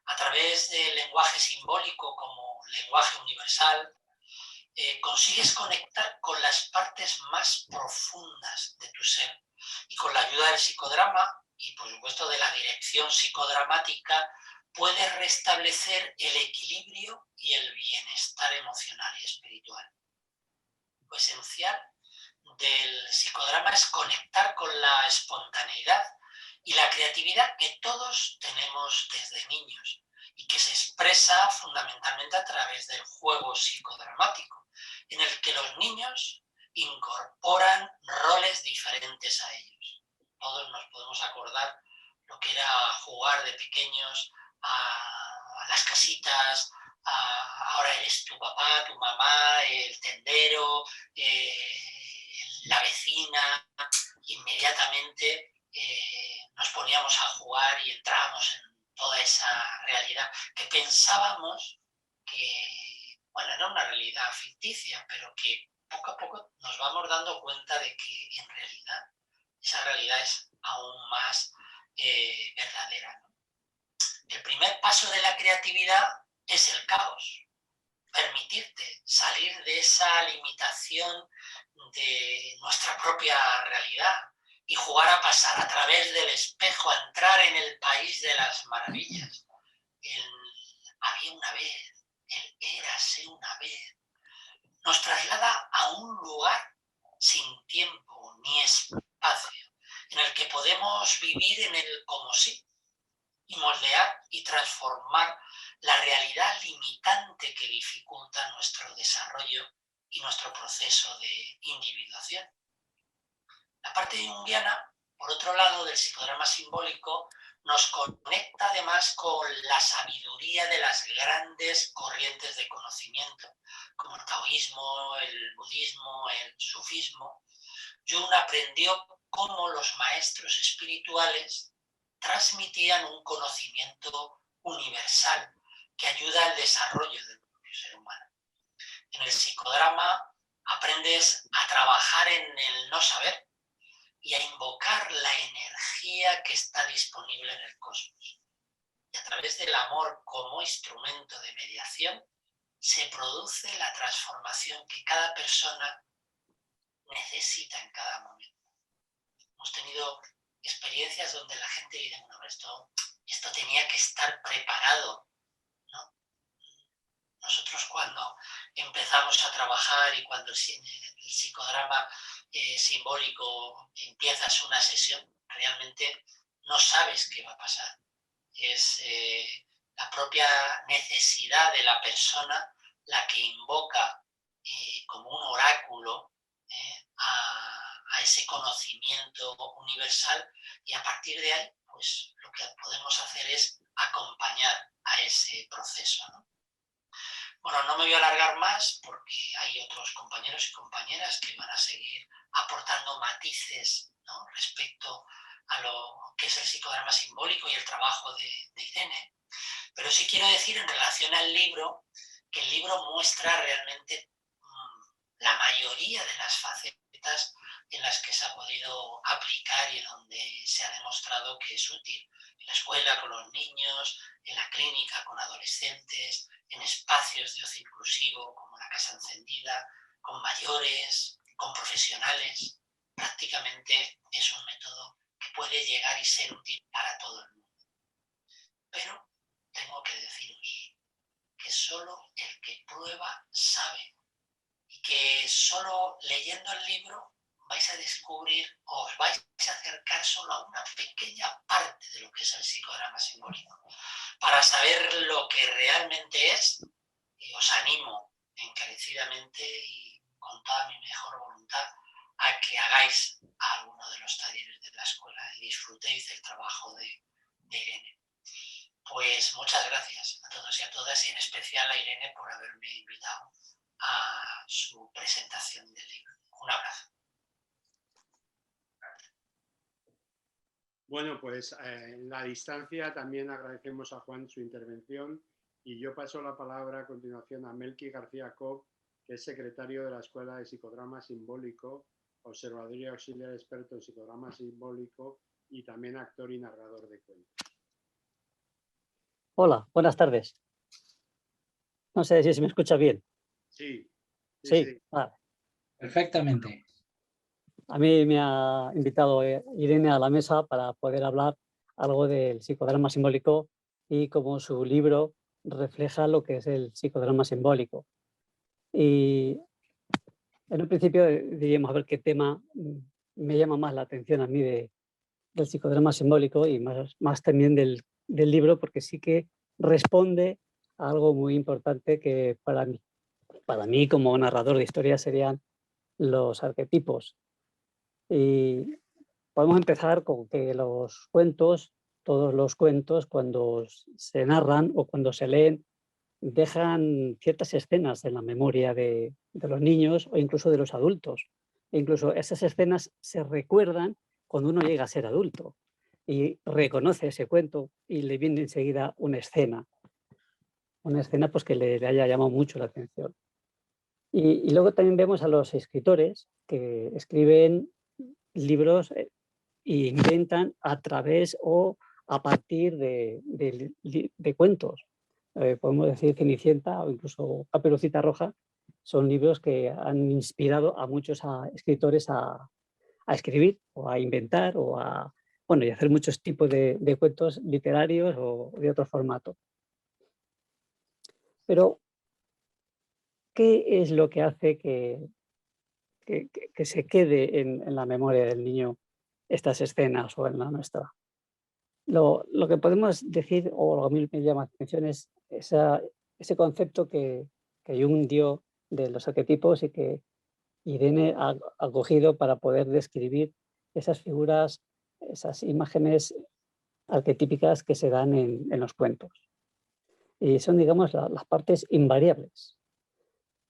Speaker 6: A través del lenguaje simbólico como lenguaje universal, consigues conectar con las partes más profundas de tu ser y con la ayuda del psicodrama y por supuesto de la dirección psicodramática puedes restablecer el equilibrio y el bienestar emocional y espiritual. Lo esencial del psicodrama es conectar con la espontaneidad y la creatividad que todos tenemos desde niños y que se expresa fundamentalmente a través del juego psicodramático, en el que los niños incorporan roles diferentes a ellos. Todos nos podemos acordar lo que era jugar de pequeños a las casitas, ahora eres tu papá, tu mamá, el tendero, la vecina. Inmediatamente nos poníamos a jugar y entrábamos en toda esa realidad que pensábamos que, bueno, era una realidad ficticia, pero que poco a poco nos vamos dando cuenta de que en realidad esa realidad es aún más verdadera, ¿no? El primer paso de la creatividad es el caos. Permitirte salir de esa limitación de nuestra propia realidad y jugar a pasar a través del espejo, a entrar en el país de las maravillas. El había una vez, el érase una vez, nos traslada a un lugar sin tiempo ni espacio, en el que podemos vivir en el como sí y moldear y transformar la realidad limitante que dificulta nuestro desarrollo y nuestro proceso de individuación. La parte junguiana, por otro lado, del psicodrama simbólico, nos conecta además con la sabiduría de las grandes corrientes de conocimiento, como el taoísmo, el budismo, el sufismo. Jung aprendió cómo los maestros espirituales transmitían un conocimiento universal que ayuda al desarrollo del propio ser humano. En el psicodrama aprendes a trabajar en el no saber y a invocar la energía que está disponible en el cosmos. Y a través del amor como instrumento de mediación se produce la transformación que cada persona necesita en cada momento. Hemos tenido experiencias donde la gente dice, bueno, esto tenía que estar preparado, ¿no? Nosotros cuando empezamos a trabajar y cuando el psicodrama simbólico empiezas una sesión, realmente no sabes qué va a pasar. Es la propia necesidad de la persona la que invoca como un oráculo a ese conocimiento universal y a partir de ahí, pues lo que podemos hacer es acompañar a ese proceso, ¿no? Bueno, no me voy a alargar más porque hay otros compañeros y compañeras que van a seguir aportando matices, ¿no?, respecto a lo que es el psicodrama simbólico y el trabajo de Irene. Pero sí quiero decir en relación al libro, que el libro muestra realmente la mayoría de las facetas en las que se ha podido aplicar y en donde se ha demostrado que es útil. En la escuela con los niños, en la clínica con adolescentes, en espacios de ocio inclusivo como la Casa Encendida, con mayores, con profesionales. Prácticamente es un método que puede llegar y ser útil para todo el mundo. Pero tengo que deciros que que solo el que prueba sabe y que solo leyendo el libro vais a descubrir o os vais a acercar solo a una pequeña parte de lo que es el psicodrama simbólico. Para saber lo que realmente es, y os animo encarecidamente y con toda mi mejor voluntad a que hagáis alguno de los talleres de la escuela y disfrutéis del trabajo de Irene. Pues muchas gracias a todos y a todas, y en especial a Irene por haberme invitado a su presentación del libro. Un abrazo.
Speaker 1: Bueno, pues en la distancia también agradecemos a Juan su intervención y yo paso la palabra a continuación a Melqui García Cobb, que es secretario de la Escuela de Psicodrama Simbólico, observador y auxiliar experto en psicodrama simbólico y también actor y narrador de cuentos.
Speaker 8: Hola, buenas tardes. No sé si se me escucha bien.
Speaker 1: Sí.
Speaker 8: Sí. Vale.
Speaker 9: Perfectamente.
Speaker 8: A mí me ha invitado Irene a la mesa para poder hablar algo del psicodrama simbólico y cómo su libro refleja lo que es el psicodrama simbólico. Y en un principio diríamos a ver qué tema me llama más la atención a mí del psicodrama simbólico y más también del libro, porque sí que responde a algo muy importante que para mí como narrador de historias serían los arquetipos. Y podemos empezar con que los cuentos, todos los cuentos, cuando se narran o cuando se leen, dejan ciertas escenas en la memoria de los niños o incluso de los adultos. E incluso esas escenas se recuerdan cuando uno llega a ser adulto y reconoce ese cuento y le viene enseguida una escena pues que le haya llamado mucho la atención. Y luego también vemos a los escritores que escriben libros e inventan a través o a partir de cuentos. Podemos decir Cenicienta o incluso Caperucita Roja, son libros que han inspirado a muchos escritores a escribir o a inventar o y hacer muchos tipos de cuentos literarios o de otro formato. Pero, ¿qué es lo que hace que se quede en la memoria del niño estas escenas o en la nuestra? Lo que podemos decir, o lo que a mí me llama la atención, es ese concepto que Jung dio de los arquetipos y que Irene ha cogido para poder describir esas figuras, esas imágenes arquetípicas que se dan en los cuentos. Y son, digamos, las partes invariables.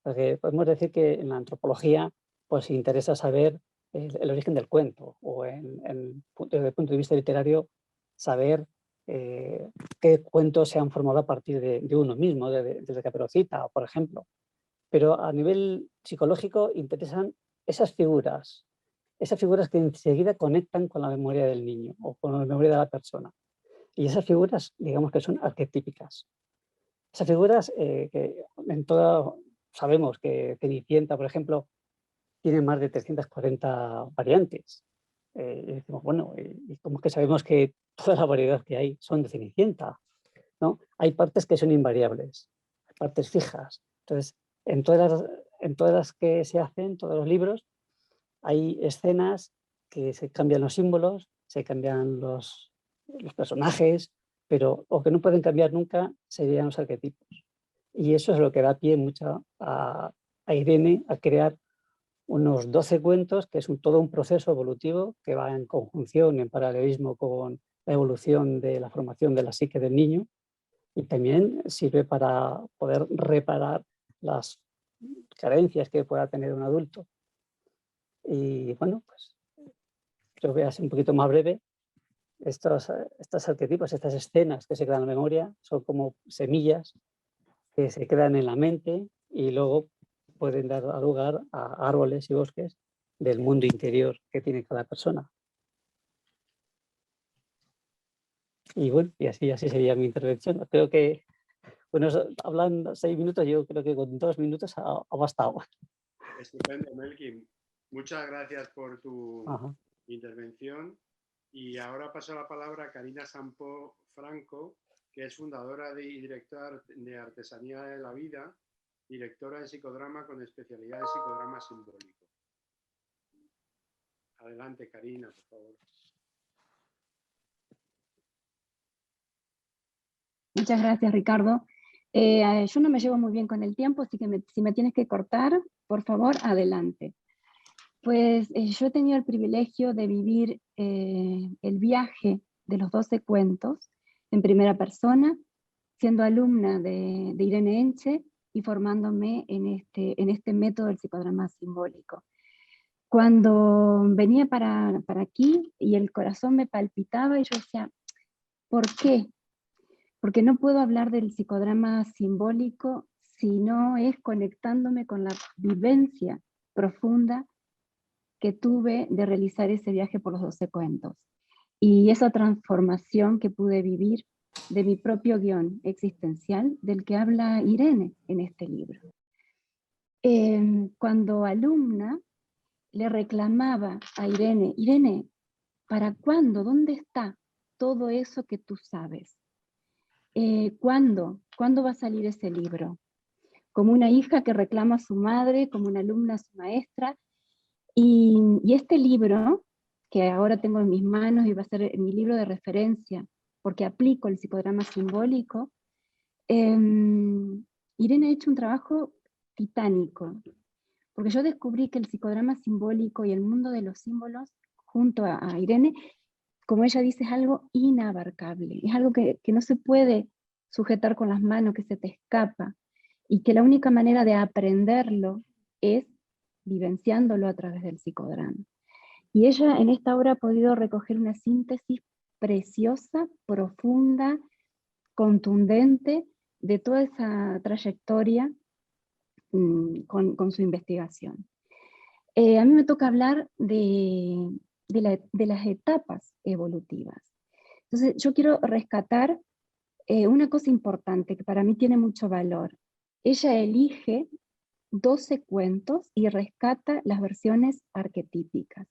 Speaker 8: Porque podemos decir que en la antropología pues interesa saber el origen del cuento o desde el punto de vista literario saber qué cuentos se han formado a partir de uno mismo, desde Caperucita, por ejemplo. Pero a nivel psicológico interesan esas figuras que enseguida conectan con la memoria del niño o con la memoria de la persona. Y esas figuras, digamos que son arquetípicas. Esas figuras que en toda... Sabemos que Cenicienta, por ejemplo, tiene más de 340 variantes. Y decimos, bueno, ¿y cómo es que sabemos que toda la variedad que hay son de Cenicienta? ¿No? Hay partes que son invariables, hay partes fijas. Entonces, en todas las que se hacen, todos los libros, hay escenas que se cambian los símbolos, se cambian los personajes, pero lo que no pueden cambiar nunca serían los arquetipos. Y eso es lo que da pie a Irene a crear unos 12 cuentos, que es todo un proceso evolutivo que va en conjunción, en paralelismo con la evolución de la formación de la psique del niño, y también sirve para poder reparar las carencias que pueda tener un adulto. Y bueno, pues yo voy a ser un poquito más breve. Estos arquetipos, estas escenas que se quedan en la memoria, son como semillas que se quedan en la mente y luego pueden dar lugar a árboles y bosques del mundo interior que tiene cada persona. Y bueno, y así sería mi intervención. Creo que, bueno, hablan 6 minutos, yo creo que con 2 minutos ha bastado.
Speaker 1: Estupendo, Melqui. Muchas gracias por tu intervención. Y ahora paso la palabra a Karina Sampo Franco, que es fundadora y directora de Artesanía de la Vida, directora de psicodrama con especialidad en psicodrama simbólico. Adelante, Karina, por favor.
Speaker 10: Muchas gracias, Ricardo. Yo no me llevo muy bien con el tiempo, así que si me tienes que cortar, por favor, adelante. Pues yo he tenido el privilegio de vivir el viaje de los 12 cuentos en primera persona, siendo alumna de Irene Enche y formándome en este método del psicodrama simbólico. Cuando venía para aquí y el corazón me palpitaba y yo decía, ¿por qué? Porque no puedo hablar del psicodrama simbólico si no es conectándome con la vivencia profunda que tuve de realizar ese viaje por los 12 cuentos. Y esa transformación que pude vivir de mi propio guión existencial, del que habla Irene en este libro. Cuando alumna, le reclamaba a Irene, Irene, ¿para cuándo? ¿Dónde está todo eso que tú sabes? ¿Cuándo? ¿Cuándo va a salir ese libro? Como una hija que reclama a su madre, como una alumna a su maestra. Y este libro, que ahora tengo en mis manos y va a ser mi libro de referencia, porque aplico el psicodrama simbólico, Irene ha hecho un trabajo titánico, porque yo descubrí que el psicodrama simbólico y el mundo de los símbolos, junto a Irene, como ella dice, es algo inabarcable, es algo que no se puede sujetar con las manos, que se te escapa, y que la única manera de aprenderlo es vivenciándolo a través del psicodrama. Y ella en esta obra ha podido recoger una síntesis preciosa, profunda, contundente, de toda esa trayectoria con su investigación. A mí me toca hablar de las etapas evolutivas. Entonces yo quiero rescatar una cosa importante que para mí tiene mucho valor. Ella elige 12 cuentos y rescata las versiones arquetípicas.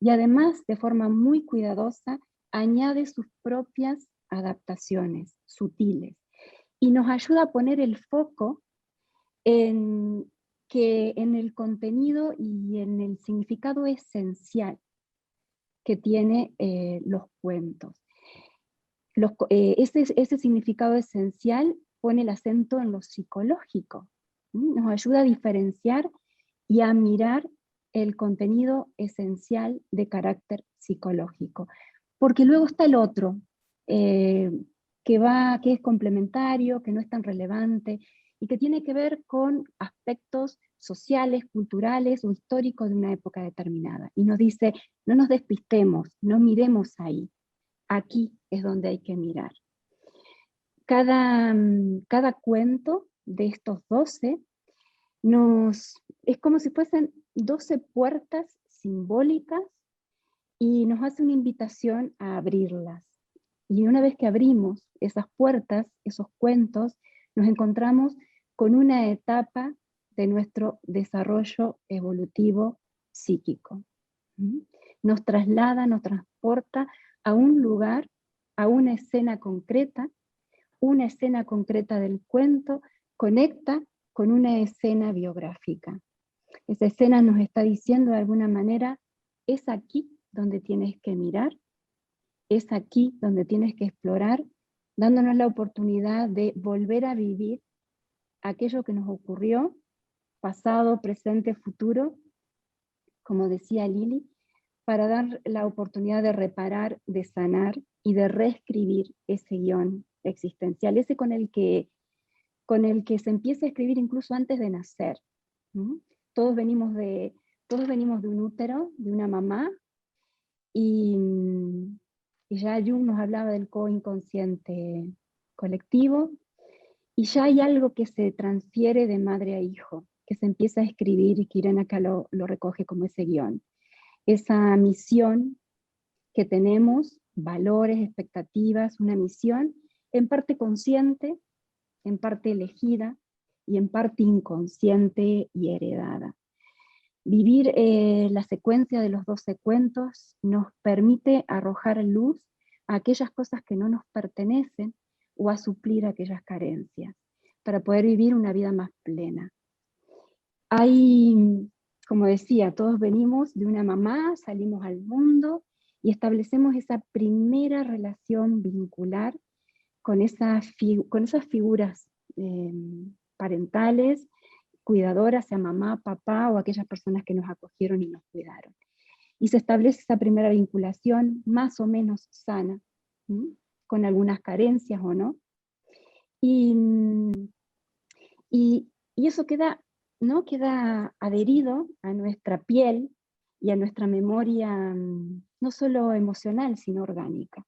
Speaker 10: Y además, de forma muy cuidadosa, añade sus propias adaptaciones sutiles. Y nos ayuda a poner el foco en el contenido y en el significado esencial que tiene los cuentos. Ese significado esencial pone el acento en lo psicológico. Nos ayuda a diferenciar y a mirar el contenido esencial de carácter psicológico. Porque luego está el otro, que es complementario, que no es tan relevante, y que tiene que ver con aspectos sociales, culturales o históricos de una época determinada. Y nos dice, no nos despistemos, no miremos ahí, aquí es donde hay que mirar. Cada cuento de estos 12 es como si fuesen 12 puertas simbólicas y nos hace una invitación a abrirlas. Y una vez que abrimos esas puertas, esos cuentos, nos encontramos con una etapa de nuestro desarrollo evolutivo psíquico. Nos traslada, nos transporta a un lugar, a una escena concreta del cuento, conecta con una escena biográfica. Esa escena nos está diciendo de alguna manera, es aquí donde tienes que mirar, es aquí donde tienes que explorar, dándonos la oportunidad de volver a vivir aquello que nos ocurrió, pasado, presente, futuro, como decía Lili, para dar la oportunidad de reparar, de sanar y de reescribir ese guión existencial, ese con el que se empieza a escribir incluso antes de nacer. Todos venimos de un útero, de una mamá, y ya Jung nos hablaba del co-inconsciente colectivo, y ya hay algo que se transfiere de madre a hijo, que se empieza a escribir y que Irene acá lo recoge como ese guión. Esa misión que tenemos, valores, expectativas, una misión en parte consciente, en parte elegida y en parte inconsciente y heredada. Vivir la secuencia de los 12 cuentos nos permite arrojar luz a aquellas cosas que no nos pertenecen o a suplir aquellas carencias, para poder vivir una vida más plena. Hay, como decía, todos venimos de una mamá, salimos al mundo y establecemos esa primera relación vincular con esas figuras parentales, cuidadoras, sea mamá, papá o aquellas personas que nos acogieron y nos cuidaron. Y se establece esa primera vinculación más o menos sana, con algunas carencias o no. Y eso queda adherido a nuestra piel y a nuestra memoria, no solo emocional, sino orgánica.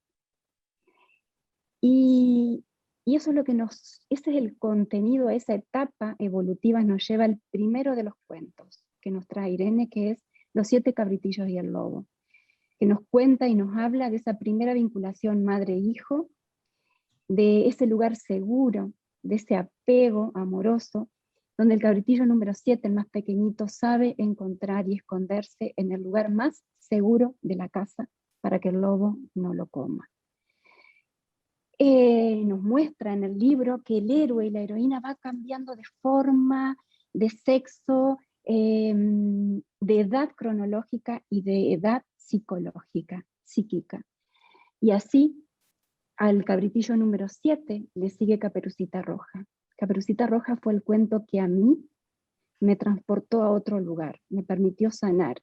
Speaker 10: Y eso es lo que ese es el contenido, esa etapa evolutiva nos lleva al primero de los cuentos que nos trae Irene, que es Los 7 cabritillos y el lobo, que nos cuenta y nos habla de esa primera vinculación madre-hijo, de ese lugar seguro, de ese apego amoroso, donde el cabritillo número 7, el más pequeñito, sabe encontrar y esconderse en el lugar más seguro de la casa para que el lobo no lo coma. Nos muestra en el libro que el héroe y la heroína va cambiando de forma, de sexo, de edad cronológica y de edad psicológica, psíquica. Y así, al cabritillo número 7 le sigue Caperucita Roja. Caperucita Roja fue el cuento que a mí me transportó a otro lugar, me permitió sanar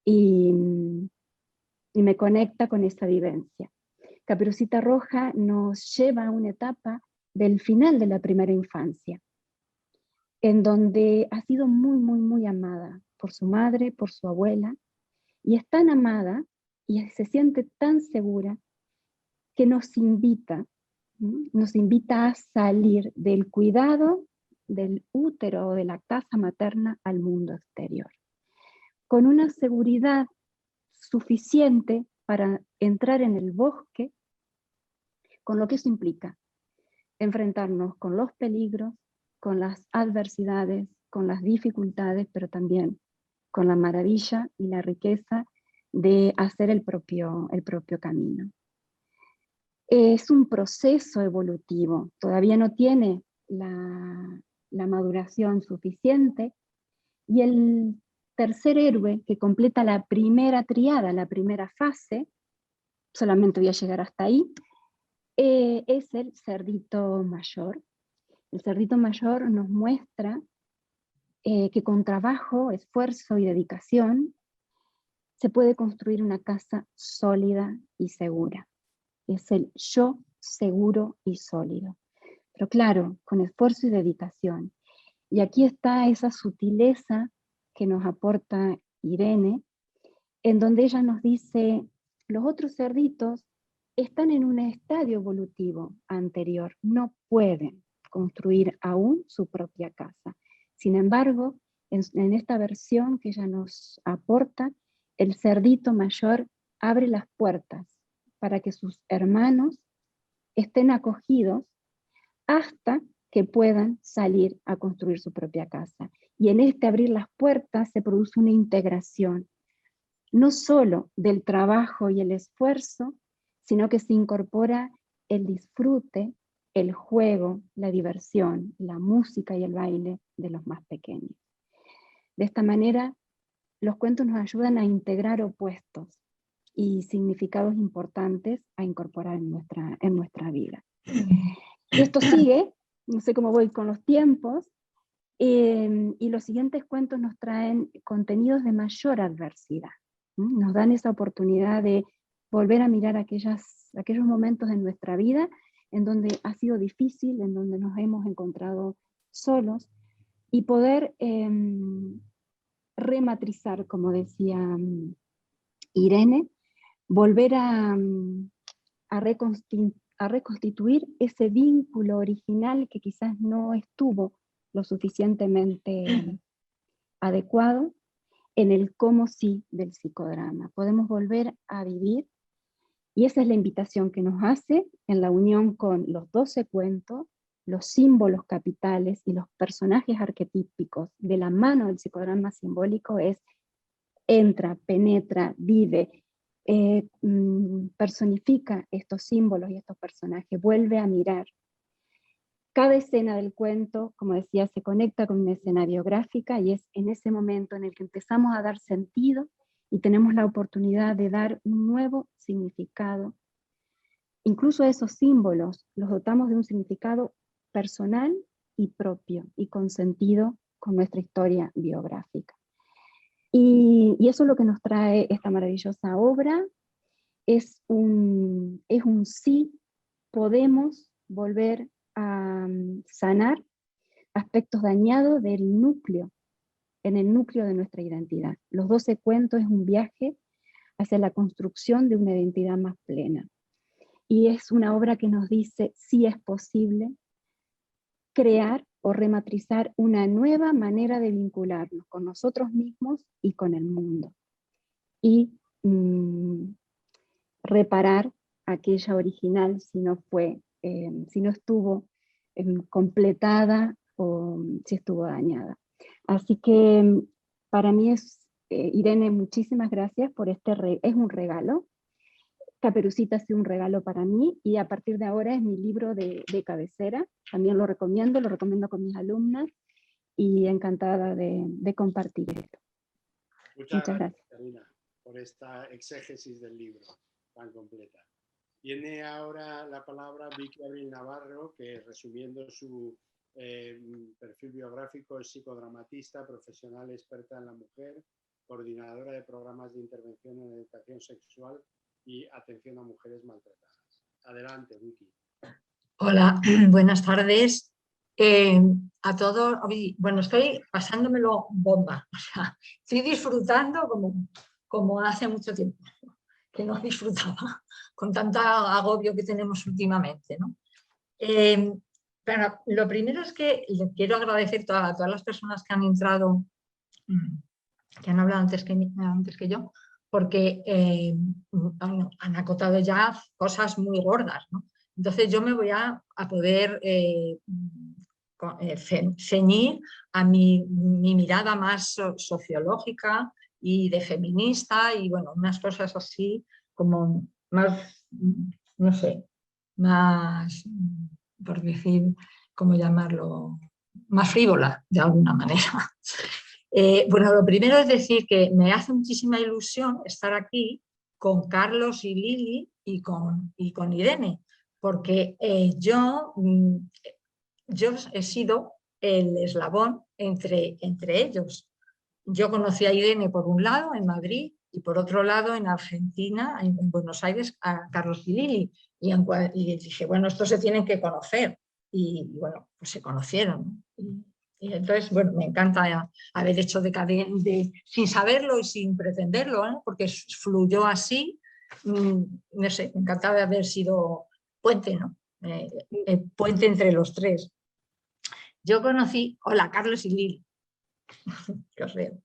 Speaker 10: y me conecta con esa vivencia. Caperucita Roja nos lleva a una etapa del final de la primera infancia, en donde ha sido muy, muy, muy amada por su madre, por su abuela, y es tan amada y se siente tan segura que nos invita a salir del cuidado del útero o de la casa materna al mundo exterior, con una seguridad suficiente para entrar en el bosque, con lo que eso implica, enfrentarnos con los peligros, con las adversidades, con las dificultades, pero también con la maravilla y la riqueza de hacer el propio camino. Es un proceso evolutivo, todavía no tiene la maduración suficiente, y el tercer héroe que completa la primera triada, la primera fase, solamente voy a llegar hasta ahí, es el cerdito mayor. El cerdito mayor nos muestra que con trabajo, esfuerzo y dedicación se puede construir una casa sólida y segura. Es el yo seguro y sólido. Pero claro, con esfuerzo y dedicación. Y aquí está esa sutileza que nos aporta Irene, en donde ella nos dice, los otros cerditos están en un estadio evolutivo anterior, no pueden construir aún su propia casa. Sin embargo, en esta versión que ella nos aporta, el cerdito mayor abre las puertas para que sus hermanos estén acogidos hasta que puedan salir a construir su propia casa. Y en este abrir las puertas se produce una integración, no solo del trabajo y el esfuerzo, sino que se incorpora el disfrute, el juego, la diversión, la música y el baile de los más pequeños. De esta manera, los cuentos nos ayudan a integrar opuestos y significados importantes a incorporar en nuestra vida. Y esto sigue, no sé cómo voy con los tiempos, y los siguientes cuentos nos traen contenidos de mayor adversidad. Nos dan esa oportunidad de volver a mirar aquellos momentos en nuestra vida en donde ha sido difícil, en donde nos hemos encontrado solos, y poder rematrizar, como decía Irene, volver a reconstituir ese vínculo original que quizás no estuvo lo suficientemente adecuado en el cómo sí del psicodrama. Podemos volver a vivir, y esa es la invitación que nos hace en la unión con los 12 cuentos, los símbolos capitales y los personajes arquetípicos de la mano del psicodrama simbólico. Es entra, penetra, vive personifica estos símbolos y estos personajes, vuelve a mirar. Cada escena del cuento, como decía, se conecta con una escena biográfica y es en ese momento en el que empezamos a dar sentido y tenemos la oportunidad de dar un nuevo significado. Incluso esos símbolos los dotamos de un significado personal y propio y con sentido con nuestra historia biográfica. Y eso es lo que nos trae esta maravillosa obra. Es un sí, podemos volver a sanar aspectos dañados del núcleo, en el núcleo de nuestra identidad. Los 12 cuentos es un viaje hacia la construcción de una identidad más plena. Y es una obra que nos dice si es posible crear o rematrizar una nueva manera de vincularnos con nosotros mismos y con el mundo. Y reparar aquella original si no estuvo completada o si estuvo dañada. Así que para mí Irene, muchísimas gracias por es un regalo. Caperucita ha sido un regalo para mí y a partir de ahora es mi libro de cabecera. También lo recomiendo con mis alumnas y encantada de compartir esto.
Speaker 1: Muchas gracias, Karina, por esta exégesis del libro tan completa. Tiene ahora la palabra Vicky Abril Navarro, que resumiendo su perfil biográfico es psicodramatista, profesional experta en la mujer, coordinadora de programas de intervención en educación sexual y atención a mujeres maltratadas. Adelante, Vicky.
Speaker 7: Hola, buenas tardes a todos. Bueno, estoy pasándomelo bomba, o sea, estoy disfrutando como hace mucho tiempo que no disfrutaba con tanto agobio que tenemos últimamente, ¿no? Pero lo primero es que le quiero agradecer a todas las personas que han entrado, que han hablado antes que yo, porque han acotado ya cosas muy gordas, ¿no? Entonces yo me voy a poder ceñir a mi mirada más sociológica y de feminista y bueno, unas cosas así como más, no sé, más, por decir, ¿cómo llamarlo? Más frívola, de alguna manera. Bueno, lo primero es decir que me hace muchísima ilusión estar aquí con Carlos y Lili y con Irene, porque yo he sido el eslabón entre ellos. Yo conocí a Irene por un lado en Madrid y por otro lado en Argentina, en Buenos Aires, a Carlos y Lili. Y dije, bueno, estos se tienen que conocer. Y bueno, pues se conocieron. Y entonces, bueno, me encanta haber hecho sin saberlo y sin pretenderlo, ¿no? Porque fluyó así. No sé, me encantaba haber sido puente, ¿no? Puente entre los tres. Yo conocí, hola, Carlos y Lili. Que os veo.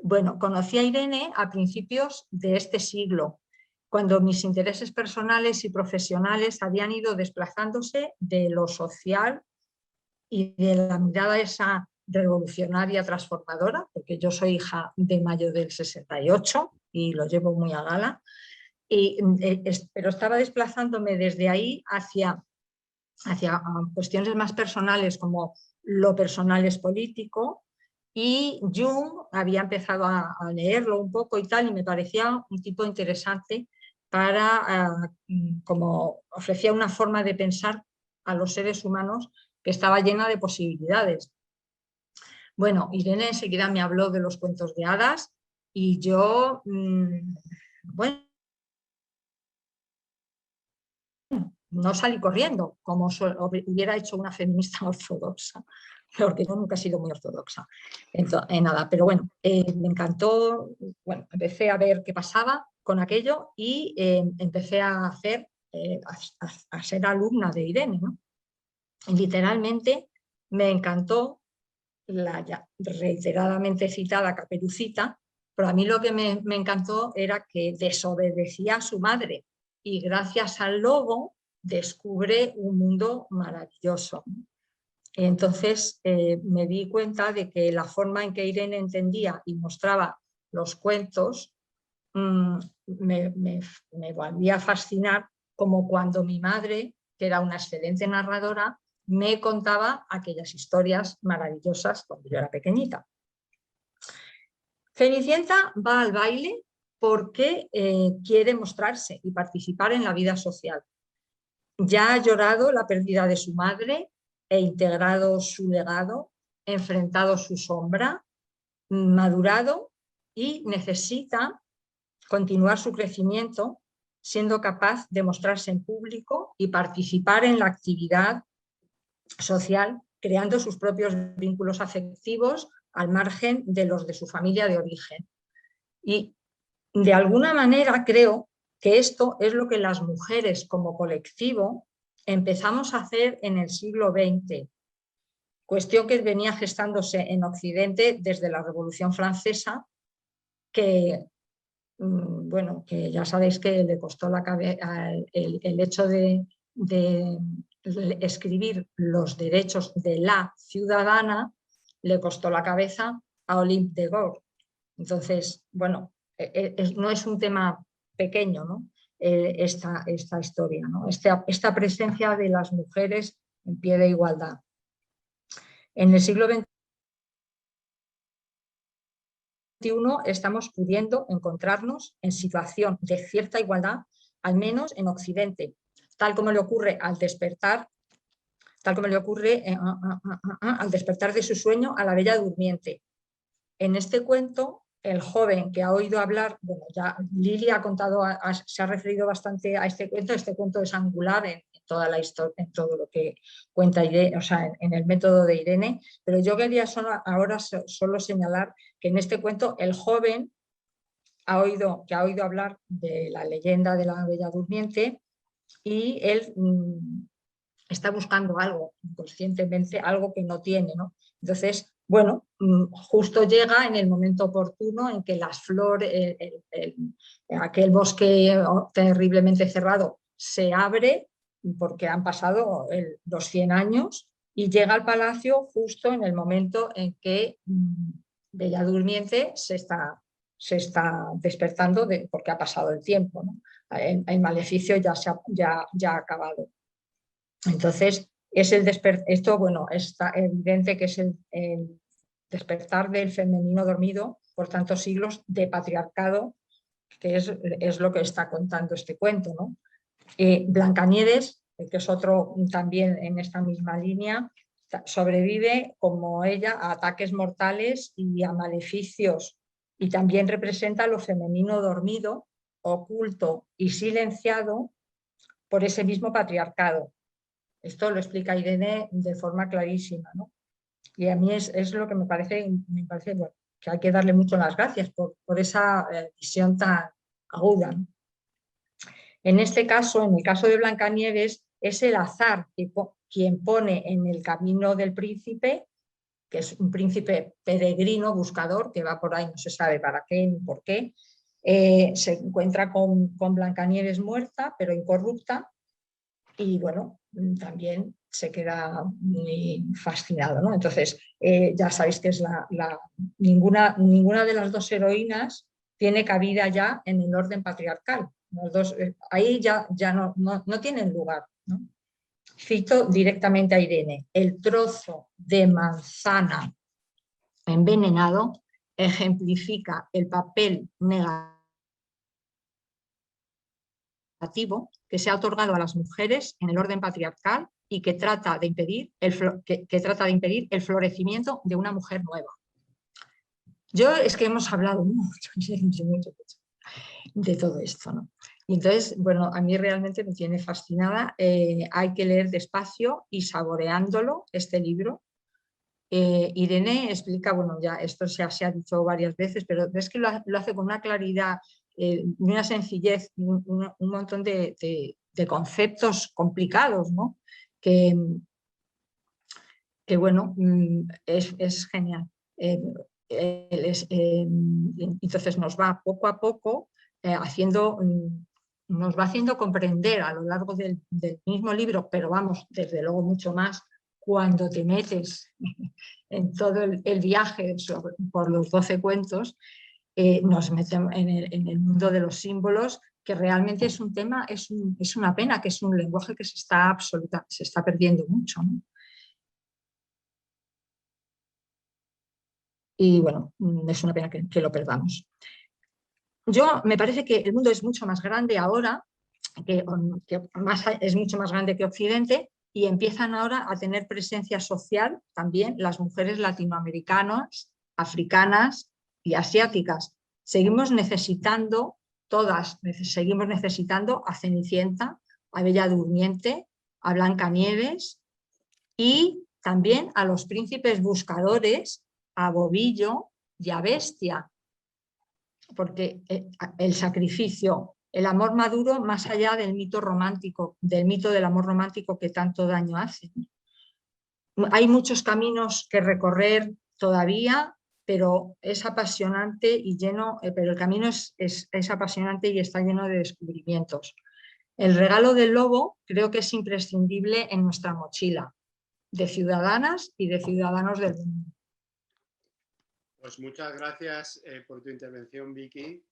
Speaker 7: Bueno, conocí a Irene a principios de este siglo, cuando mis intereses personales y profesionales habían ido desplazándose de lo social y de la mirada esa revolucionaria transformadora, porque yo soy hija de mayo del 68 y lo llevo muy a gala, pero estaba desplazándome desde ahí hacia cuestiones más personales, como lo personal es político, y Jung había empezado a leerlo un poco y tal, y me parecía un tipo interesante como ofrecía una forma de pensar a los seres humanos que estaba llena de posibilidades. Bueno, Irene enseguida me habló de los cuentos de hadas y yo, bueno, no salí corriendo como hubiera hecho una feminista ortodoxa, porque yo nunca he sido muy ortodoxa en nada, pero bueno, me encantó. Bueno, empecé a ver qué pasaba con aquello y empecé a ser alumna de Irene, ¿no? Y literalmente me encantó la ya reiteradamente citada Caperucita, pero a mí lo que me encantó era que desobedecía a su madre y gracias al lobo descubre un mundo maravilloso. Entonces me di cuenta de que la forma en que Irene entendía y mostraba los cuentos me volvía a fascinar, como cuando mi madre, que era una excelente narradora, me contaba aquellas historias maravillosas cuando yo era pequeñita. Cenicienta va al baile porque quiere mostrarse y participar en la vida social. Ya ha llorado la pérdida de su madre e integrado su legado, enfrentado su sombra, madurado y necesita continuar su crecimiento siendo capaz de mostrarse en público y participar en la actividad social, creando sus propios vínculos afectivos al margen de los de su familia de origen. Y de alguna manera creo que esto es lo que las mujeres como colectivo empezamos a hacer en el siglo XX, cuestión que venía gestándose en Occidente desde la Revolución Francesa, que, bueno, que ya sabéis que le costó el hecho de escribir los derechos de la ciudadana, le costó la cabeza a Olympe de Gaulle. Entonces, bueno, no es un tema pequeño, ¿no? Esta historia, ¿no? Esta presencia de las mujeres en pie de igualdad. En el siglo XXI estamos pudiendo encontrarnos en situación de cierta igualdad, al menos en Occidente, tal como le ocurre al despertar, al despertar de su sueño a la Bella Durmiente. En este cuento, el joven que ha oído hablar, bueno, ya Lili ha contado, se ha referido bastante a este cuento es angular en toda la historia, en todo lo que cuenta Irene, o sea, en el método de Irene, pero yo quería ahora solo señalar que en este cuento el joven que ha oído hablar de la leyenda de la Bella Durmiente y él está buscando algo, inconscientemente, algo que no tiene, ¿no? Entonces, bueno, justo llega en el momento oportuno en que las flores, aquel bosque terriblemente cerrado se abre porque han pasado los 100 años y llega al palacio justo en el momento en que Bella Durmiente se está despertando porque ha pasado el tiempo, ¿no? El maleficio ya ha acabado. Entonces, esto, bueno, está evidente que es el despertar del femenino dormido por tantos siglos de patriarcado, que es lo que está contando este cuento, ¿no? Blancanieves, que es otro también en esta misma línea, sobrevive como ella a ataques mortales y a maleficios, y también representa lo femenino dormido, oculto y silenciado por ese mismo patriarcado. Esto lo explica Irene de forma clarísima, ¿no? Y a mí es lo que me parece bueno, que hay que darle mucho las gracias por esa visión tan aguda, ¿no? En este caso, en el caso de Blancanieves, es el azar quien pone en el camino del príncipe, que es un príncipe peregrino, buscador, que va por ahí, no se sabe para qué ni por qué, se encuentra con Blancanieves muerta, pero incorrupta, y bueno, también se queda muy fascinado, ¿no? Entonces, ya sabéis que es ninguna de las dos heroínas tiene cabida ya en el orden patriarcal. Los dos, ahí ya no tienen lugar, ¿no? Cito directamente a Irene: el trozo de manzana envenenado ejemplifica el papel negativo que se ha otorgado a las mujeres en el orden patriarcal y que trata de impedir el florecimiento de una mujer nueva. Es que hemos hablado mucho de todo esto, ¿no? Y entonces, bueno, a mí realmente me tiene fascinada. Hay que leer despacio y saboreándolo este libro. Irene explica, bueno, ya esto se ha dicho varias veces, pero es que lo hace con una claridad, una sencillez, un montón de conceptos complicados, ¿no? Que bueno, es genial. Entonces nos va poco a poco nos va haciendo comprender a lo largo del mismo libro, pero vamos, desde luego mucho más cuando te metes en todo el viaje por los 12 cuentos, nos metemos en el mundo de los símbolos, que realmente es un tema, es una pena, que es un lenguaje que se está perdiendo mucho, ¿no? Y bueno, es una pena que lo perdamos. Me parece que el mundo es mucho más grande ahora, es mucho más grande que Occidente, y empiezan ahora a tener presencia social también las mujeres latinoamericanas, africanas y asiáticas. Seguimos necesitando a Cenicienta, a Bella Durmiente, a Blancanieves y también a los príncipes buscadores, a Bobillo y a Bestia, porque el sacrificio, el amor maduro más allá del mito romántico, del mito del amor romántico que tanto daño hace. Hay muchos caminos que recorrer todavía, pero es apasionante y pero el camino es apasionante y está lleno de descubrimientos. El regalo del lobo creo que es imprescindible en nuestra mochila, de ciudadanas y de ciudadanos del mundo.
Speaker 1: Pues muchas gracias por tu intervención, Vicky.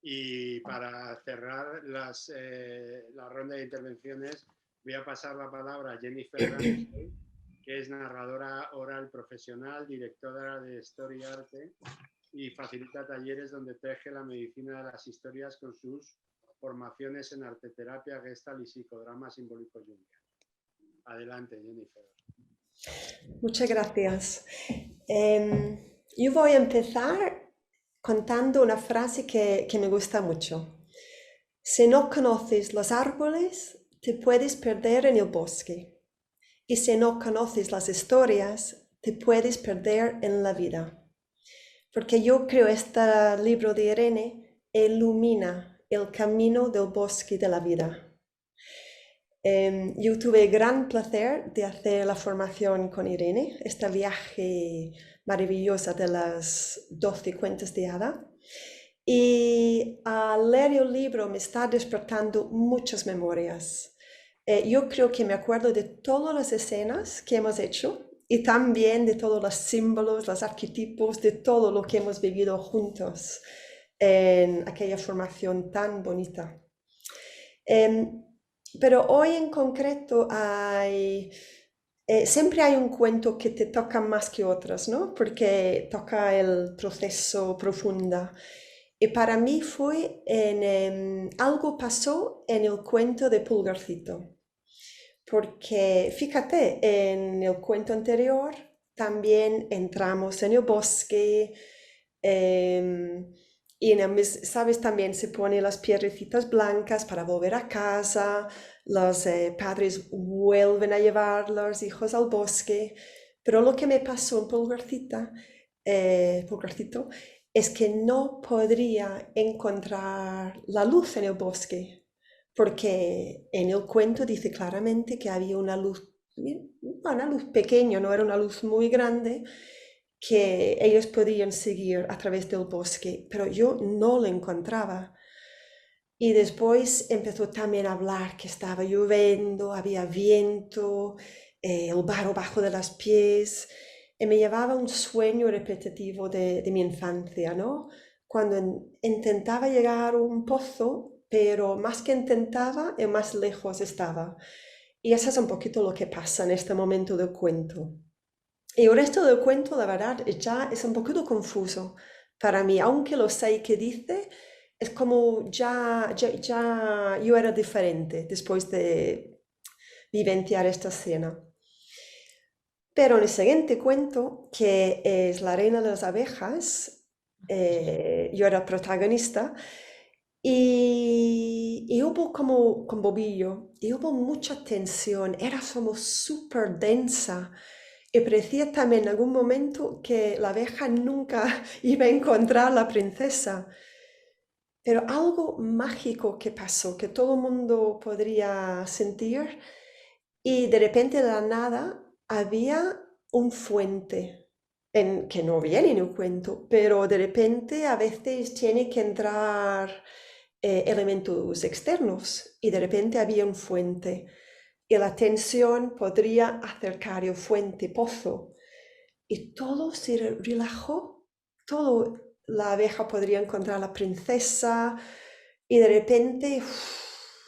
Speaker 1: Y para cerrar la ronda de intervenciones, voy a pasar la palabra a Jennifer Ramsey, que es narradora oral profesional, directora de Story Arte y facilita talleres donde teje la medicina de las historias con sus formaciones en arteterapia, gestalt y psicodrama simbólico junguiano. Adelante, Jennifer.
Speaker 11: Muchas gracias. Yo voy a empezar contando una frase que me gusta mucho. Si no conoces los árboles, te puedes perder en el bosque. Y si no conoces las historias, te puedes perder en la vida. Porque yo creo que este libro de Irene ilumina el camino del bosque de la vida. Yo tuve el gran placer de hacer la formación con Irene, este viaje maravilloso de las 12 cuentos de hada. Y al leer el libro me está despertando muchas memorias. Yo creo que me acuerdo de todas las escenas que hemos hecho y también de todos los símbolos, los arquetipos, de todo lo que hemos vivido juntos en aquella formación tan bonita. Pero hoy en concreto siempre hay un cuento que te toca más que otros, ¿no? Porque toca el proceso profundo. Y para mí fue algo pasó en el cuento de Pulgarcito. Porque fíjate, en el cuento anterior también entramos en el bosque y ¿sabes? También se ponen las piedrecitas blancas para volver a casa, los padres vuelven a llevar los hijos al bosque, pero lo que me pasó en Pulgarcito es que no podría encontrar la luz en el bosque, porque en el cuento dice claramente que había una luz pequeña, no era una luz muy grande, que ellos podían seguir a través del bosque, pero yo no lo encontraba. Y después empezó también a hablar que estaba lloviendo, había viento, el barro bajo de los pies, y me llevaba un sueño repetitivo de mi infancia, ¿no? Cuando intentaba llegar a un pozo, pero más que intentaba, más lejos estaba. Y eso es un poquito lo que pasa en este momento del cuento. Y el resto del cuento, la verdad, ya es un poquito confuso para mí, aunque lo sé que dice, es como ya yo era diferente después de vivenciar esta escena. Pero en el siguiente cuento, que es La reina de las abejas, yo era protagonista, y hubo como con Bobillo, y hubo mucha tensión, era como súper densa. Y parecía también en algún momento que la abeja nunca iba a encontrar a la princesa. Pero algo mágico que pasó, que todo el mundo podría sentir, y de repente de la nada había un fuente, que no viene en el cuento, pero de repente a veces tiene que entrar elementos externos, y de repente había un fuente. Y la tensión podría acercar el fuente pozo. Y todo se relajó, todo la abeja podría encontrar a la princesa y de repente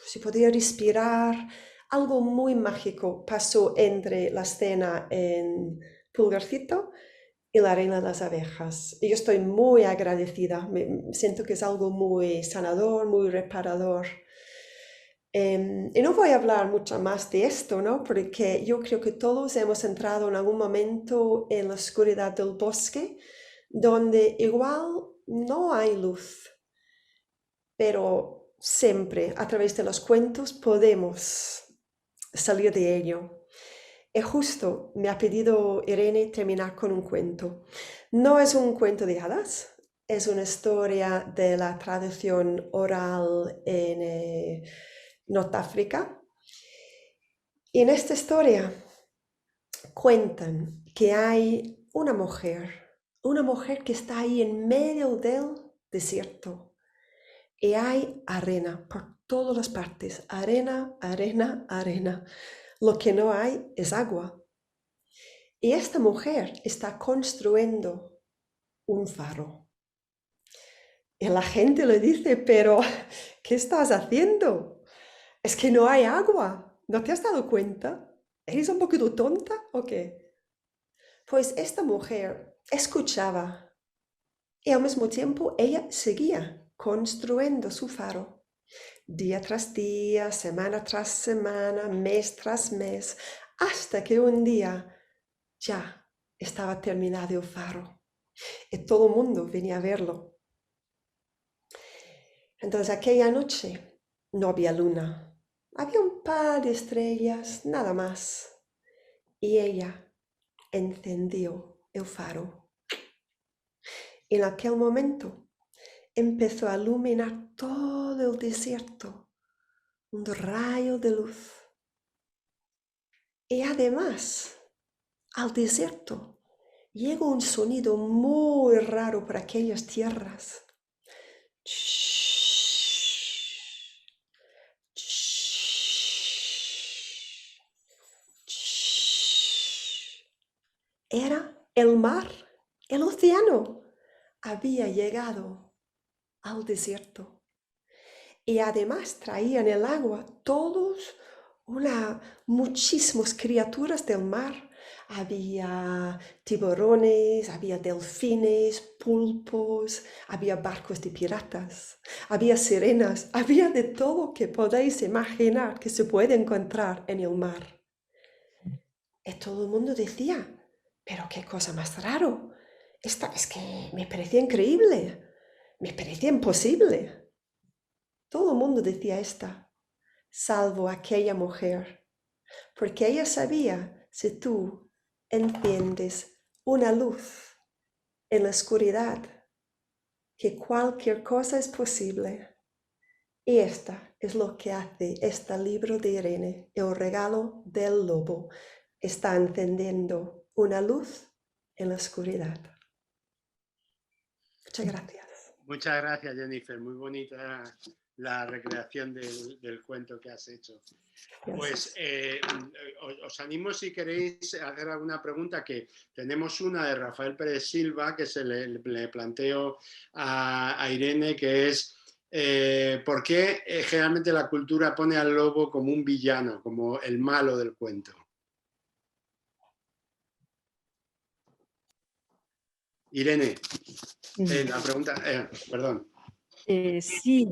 Speaker 11: se podría respirar. Algo muy mágico pasó entre la escena en Pulgarcito y la reina de las abejas. Y yo estoy muy agradecida, siento que es algo muy sanador, muy reparador. Y no voy a hablar mucho más de esto, ¿no? Porque yo creo que todos hemos entrado en algún momento en la oscuridad del bosque, donde igual no hay luz, pero siempre a través de los cuentos podemos salir de ello. Y justo me ha pedido Irene terminar con un cuento. No es un cuento de hadas, es una historia de la tradición oral en Norteáfrica. Y en esta historia cuentan que hay una mujer que está ahí en medio del desierto. Y hay arena por todas las partes, arena, arena, arena. Lo que no hay es agua. Y esta mujer está construyendo un faro. Y la gente le dice, pero ¿qué estás haciendo? Es que no hay agua. ¿No te has dado cuenta? ¿Eres un poquito tonta o qué? Pues esta mujer escuchaba y al mismo tiempo ella seguía construyendo su faro. Día tras día, semana tras semana, mes tras mes, hasta que un día ya estaba terminado el faro y todo el mundo venía a verlo. Entonces aquella noche no había luna, había un par de estrellas, nada más. Y ella encendió el faro. En aquel momento empezó a iluminar todo el desierto, un rayo de luz. Y además, al desierto llegó un sonido muy raro por aquellas tierras. Era el mar, el océano. Había llegado al desierto. Y además traían el agua todos, muchísimas criaturas del mar. Había tiburones, había delfines, pulpos, había barcos de piratas, había sirenas, había de todo que podéis imaginar que se puede encontrar en el mar. Y todo el mundo decía, pero qué cosa más raro. Es que me parecía increíble, me parecía imposible. Todo el mundo decía esta, salvo aquella mujer, porque ella sabía, si tú enciendes una luz en la oscuridad, que cualquier cosa es posible. Y esta es lo que hace este libro de Irene, El regalo del lobo. Está encendiendo una luz en la oscuridad. Muchas gracias.
Speaker 1: Muchas gracias, Jennifer. Muy bonita la recreación del cuento que has hecho. Pues os animo, si queréis, a hacer alguna pregunta, que tenemos una de Rafael Pérez Silva que se le planteo a Irene, que es ¿por qué generalmente la cultura pone al lobo como un villano, como el malo del cuento? Irene, la pregunta, perdón.
Speaker 2: Sí,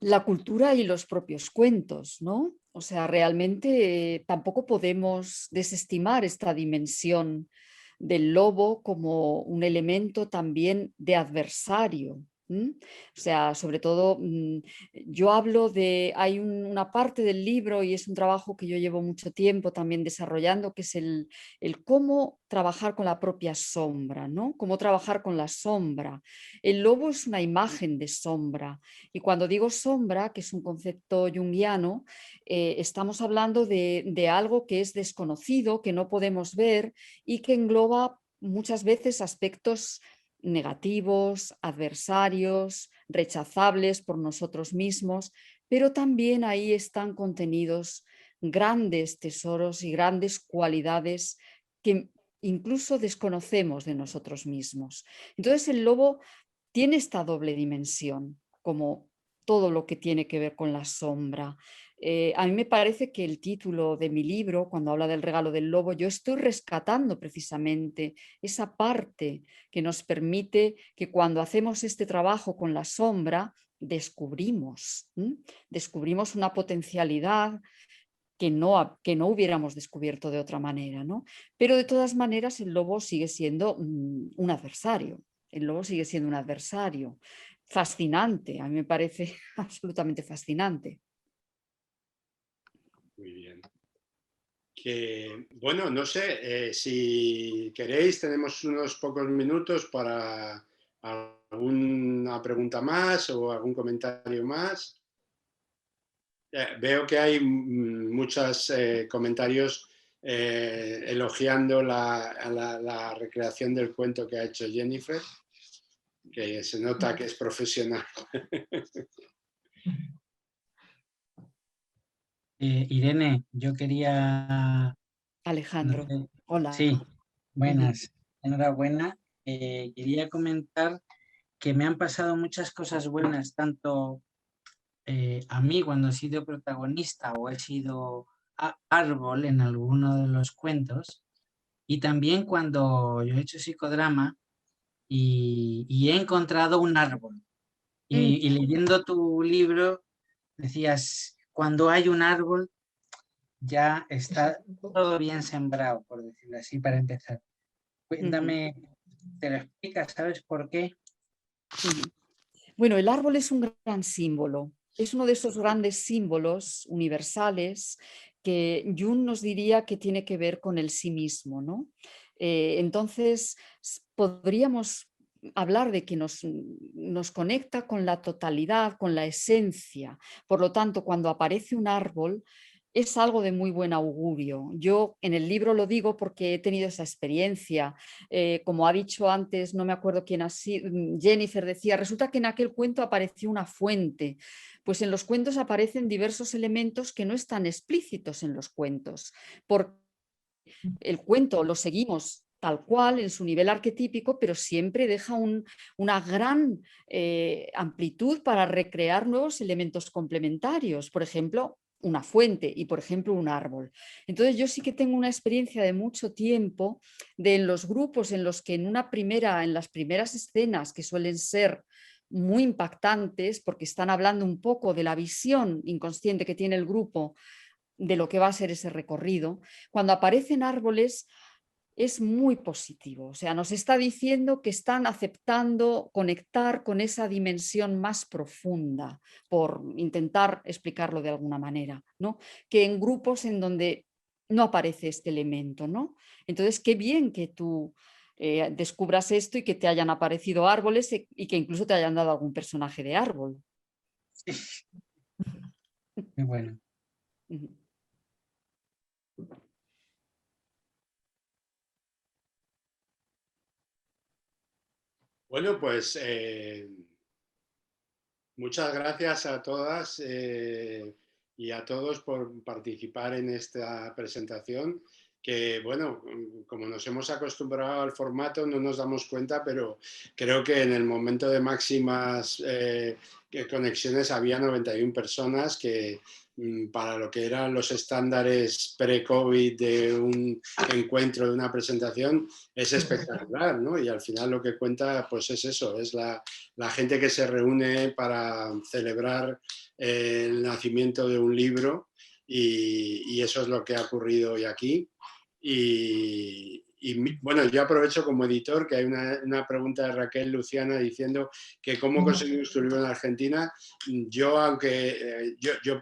Speaker 2: la cultura y los propios cuentos, ¿no? O sea, realmente tampoco podemos desestimar esta dimensión del lobo como un elemento también de adversario. O sea, sobre todo, yo hablo de, hay una parte del libro, y es un trabajo que yo llevo mucho tiempo también desarrollando, que es el cómo trabajar con la propia sombra, ¿no? Cómo trabajar con la sombra. El lobo es una imagen de sombra, y cuando digo sombra, que es un concepto junguiano, estamos hablando de algo que es desconocido, que no podemos ver y que engloba muchas veces aspectos negativos, adversarios, rechazables por nosotros mismos, pero también ahí están contenidos grandes tesoros y grandes cualidades que incluso desconocemos de nosotros mismos. Entonces el lobo tiene esta doble dimensión, como todo lo que tiene que ver con la sombra. A mí me parece que el título de mi libro, cuando habla del regalo del lobo, yo estoy rescatando precisamente esa parte que nos permite que cuando hacemos este trabajo con la sombra, descubrimos una potencialidad que no hubiéramos descubierto de otra manera, ¿no? Pero de todas maneras el lobo sigue siendo un adversario. El lobo sigue siendo un adversario fascinante, a mí me parece absolutamente fascinante.
Speaker 1: Muy bien. Bueno, no sé, si queréis tenemos unos pocos minutos para alguna pregunta más o algún comentario más. Veo que hay muchos comentarios elogiando la recreación del cuento que ha hecho Jennifer, que se nota que es profesional.
Speaker 9: Irene, yo quería...
Speaker 2: Alejandro,
Speaker 9: no sé,
Speaker 2: hola.
Speaker 9: sí, buenas, enhorabuena. Quería comentar que me han pasado muchas cosas buenas, tanto a mí cuando he sido protagonista o he sido árbol en alguno de los cuentos, y también cuando yo he hecho psicodrama y he encontrado un árbol. Y leyendo tu libro decías, cuando hay un árbol ya está todo bien sembrado, por decirlo así, para empezar. Cuéntame, ¿te lo explicas? ¿Sabes por qué?
Speaker 2: Bueno, el árbol es un gran símbolo. Es uno de esos grandes símbolos universales que Jung nos diría que tiene que ver con el sí mismo, ¿no? Entonces, podríamos hablar de que nos conecta con la totalidad, con la esencia. Por lo tanto, cuando aparece un árbol, es algo de muy buen augurio. Yo en el libro lo digo porque he tenido esa experiencia. Como ha dicho antes, no me acuerdo quién ha sido, Jennifer decía, resulta que en aquel cuento apareció una fuente. Pues en los cuentos aparecen diversos elementos que no están explícitos en los cuentos. Porque el cuento lo seguimos tal cual en su nivel arquetípico, pero siempre deja una gran amplitud para recrear nuevos elementos complementarios. Por ejemplo, una fuente y, por ejemplo, un árbol. Entonces, yo sí que tengo una experiencia de mucho tiempo de en los grupos en los que en las primeras escenas, que suelen ser muy impactantes porque están hablando un poco de la visión inconsciente que tiene el grupo de lo que va a ser ese recorrido, cuando aparecen árboles es muy positivo, o sea, nos está diciendo que están aceptando conectar con esa dimensión más profunda, por intentar explicarlo de alguna manera, ¿no? Que en grupos en donde no aparece este elemento, ¿no? Entonces, qué bien que tú descubras esto y que te hayan aparecido árboles y que incluso te hayan dado algún personaje de árbol.
Speaker 9: Muy bueno.
Speaker 1: Bueno, pues muchas gracias a todas y a todos por participar en esta presentación, que bueno, como nos hemos acostumbrado al formato no nos damos cuenta, pero creo que en el momento de máximas conexiones había 91 personas que para lo que eran los estándares pre-COVID de un encuentro, de una presentación, es espectacular, ¿no? Y al final lo que cuenta pues es eso, es la gente que se reúne para celebrar el nacimiento de un libro y eso es lo que ha ocurrido hoy aquí. Y bueno, yo aprovecho como editor que hay una pregunta de Raquel Luciana diciendo que cómo conseguimos tu libro en Argentina. Yo, aunque yo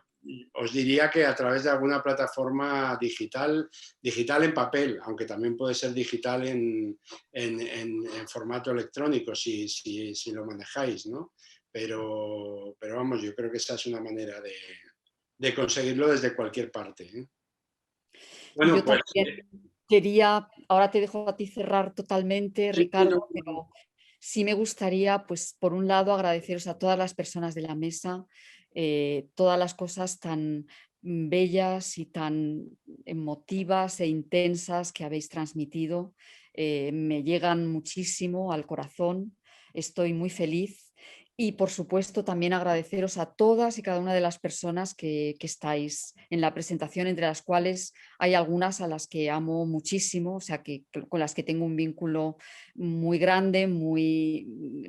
Speaker 1: os diría que a través de alguna plataforma digital en papel, aunque también puede ser digital en formato electrónico si lo manejáis, ¿no? Pero vamos, yo creo que esa es una manera de conseguirlo desde cualquier parte, ¿eh? Bueno,
Speaker 2: yo también quería, ahora te dejo a ti cerrar totalmente, Ricardo, pero sí me gustaría, pues por un lado, agradeceros a todas las personas de la mesa, todas las cosas tan bellas y tan emotivas e intensas que habéis transmitido. Me llegan muchísimo al corazón, estoy muy feliz. Y por supuesto también agradeceros a todas y cada una de las personas que estáis en la presentación, entre las cuales hay algunas a las que amo muchísimo, o sea, con las que tengo un vínculo muy grande,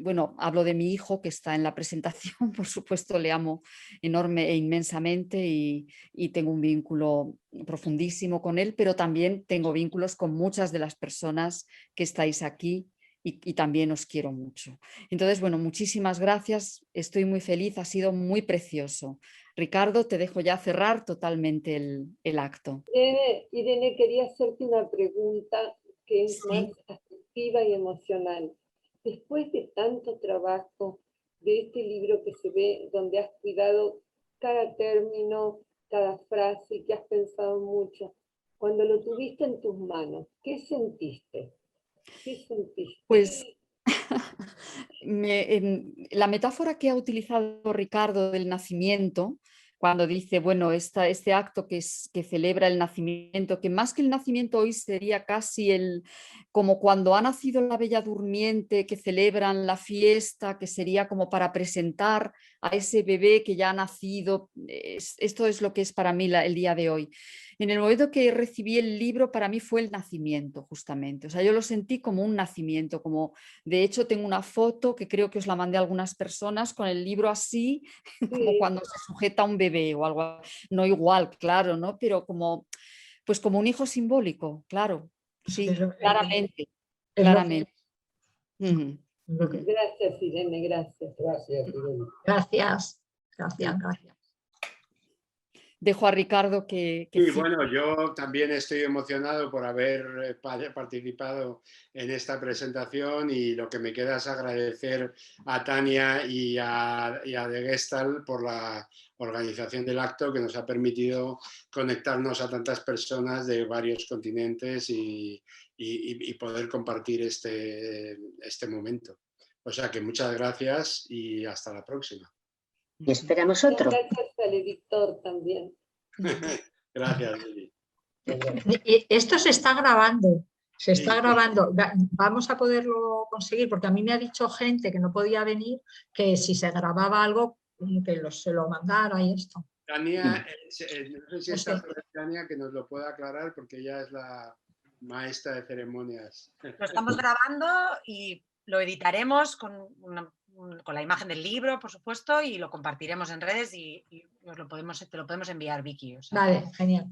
Speaker 2: bueno, hablo de mi hijo que está en la presentación, por supuesto le amo enorme e inmensamente y tengo un vínculo profundísimo con él, pero también tengo vínculos con muchas de las personas que estáis aquí. Y también os quiero mucho. Entonces, bueno, muchísimas gracias, estoy muy feliz, ha sido muy precioso. Ricardo, te dejo ya cerrar totalmente el acto.
Speaker 5: Irene, quería hacerte una pregunta que es más afectiva y emocional. Después de tanto trabajo, de este libro que se ve, donde has cuidado cada término, cada frase, que has pensado mucho, cuando lo tuviste en tus manos, ¿qué sentiste? ¿Qué sentiste?
Speaker 2: Pues la metáfora que ha utilizado Ricardo del nacimiento, cuando dice, bueno, este acto que celebra el nacimiento, que más que el nacimiento hoy sería casi como cuando ha nacido la Bella Durmiente, que celebran la fiesta, que sería como para presentar a ese bebé que ya ha nacido. Esto es lo que es para mí el día de hoy. En el momento que recibí el libro, para mí fue el nacimiento, justamente. O sea, yo lo sentí como un nacimiento, de hecho tengo una foto que creo que os la mandé a algunas personas con el libro así, como cuando se sujeta a un bebé o algo, no igual, claro, ¿no? Pero pues como un hijo simbólico, claro, sí, claramente, claramente.
Speaker 5: Gracias, Irene, gracias.
Speaker 4: Gracias, Irene.
Speaker 7: Gracias, gracias.
Speaker 2: Dejo a Ricardo que
Speaker 1: Y bueno, yo también estoy emocionado por haber participado en esta presentación y lo que me queda es agradecer a Tania y a De Gestalt por la organización del acto que nos ha permitido conectarnos a tantas personas de varios continentes y poder compartir este momento. O sea que muchas gracias y hasta la próxima.
Speaker 12: Y esperamos otro.
Speaker 5: Gracias al editor también.
Speaker 1: Gracias, Lili.
Speaker 7: Esto se está grabando. Se está grabando. Vamos a poderlo conseguir, porque a mí me ha dicho gente que no podía venir que si se grababa algo, que se lo mandara y esto.
Speaker 1: Tania, no sé si está Tania que nos lo pueda aclarar porque ella es la maestra de ceremonias.
Speaker 13: Lo estamos grabando y lo editaremos con la imagen del libro, por supuesto, y lo compartiremos en redes y te lo podemos enviar, Vicky. O sea.
Speaker 7: Vale, genial.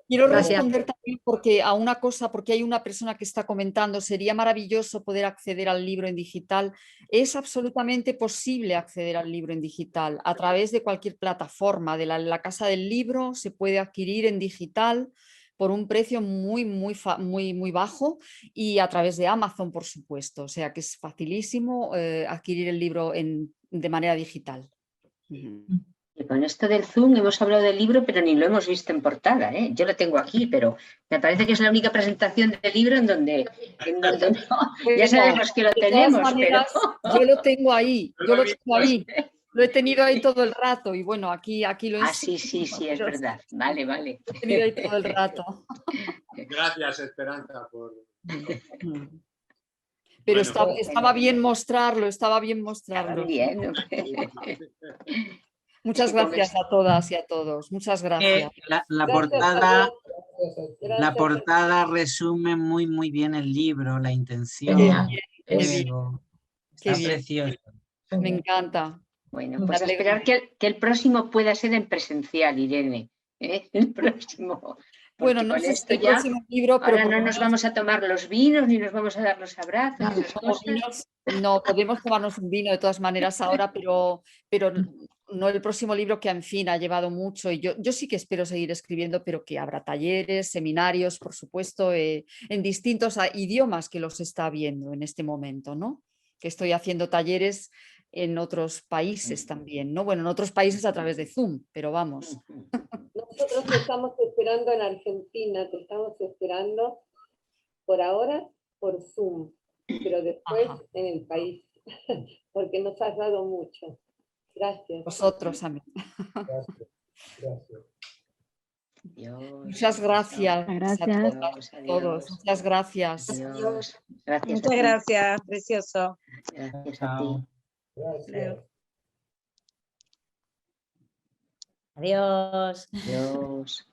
Speaker 2: Quiero responder también a una cosa, porque hay una persona que está comentando, sería maravilloso poder acceder al libro en digital. Es absolutamente posible acceder al libro en digital a través de cualquier plataforma. De la Casa del Libro se puede adquirir en digital por un precio muy bajo y a través de Amazon, por supuesto. O sea que es facilísimo adquirir el libro de manera digital.
Speaker 12: Y con esto del Zoom hemos hablado del libro, pero ni lo hemos visto en portada, ¿eh? Yo lo tengo aquí, pero me parece que es la única presentación del libro en donde no. Ya sabemos que lo tenemos,
Speaker 2: maneras,
Speaker 12: pero...
Speaker 2: Yo lo tengo ahí, lo he tenido ahí todo el rato y bueno, aquí lo he
Speaker 12: sí, es verdad. Vale.
Speaker 2: Lo he tenido ahí todo el rato.
Speaker 1: Gracias, Esperanza, por...
Speaker 2: Pero bueno, estaba bien mostrarlo,
Speaker 12: Bien.
Speaker 2: Muchas gracias a todas y a todos. Muchas gracias.
Speaker 9: La portada resume muy bien el libro, la intención, el ego. Está precioso.
Speaker 2: Me encanta.
Speaker 12: Bueno, pues a esperar que el próximo pueda ser en presencial, Irene. El próximo.
Speaker 2: Bueno, no sé si el próximo libro, pero
Speaker 12: ahora no nos vamos a tomar los vinos ni nos vamos a dar los abrazos.
Speaker 2: No, podemos tomarnos un vino de todas maneras ahora, pero no el próximo libro, que en fin ha llevado mucho y yo sí que espero seguir escribiendo, pero que habrá talleres, seminarios, por supuesto, en distintos idiomas que los está viendo en este momento, ¿no? Que estoy haciendo talleres en otros países también, ¿no? Bueno, en otros países a través de Zoom, pero vamos.
Speaker 5: Nosotros te estamos esperando en Argentina, te estamos esperando por ahora por Zoom, pero después en el país, porque nos has dado mucho. Gracias.
Speaker 2: Vosotros, amén.
Speaker 4: Gracias. Gracias.
Speaker 12: Adiós.
Speaker 2: Muchas gracias
Speaker 10: Gracias.
Speaker 2: a todos. Muchas gracias.
Speaker 12: Adiós. Gracias a
Speaker 13: Muchas
Speaker 12: ti.
Speaker 13: gracias, precioso.
Speaker 12: Gracias a ti.
Speaker 9: Chao.
Speaker 4: Gracias.
Speaker 14: Adiós.
Speaker 12: Adiós.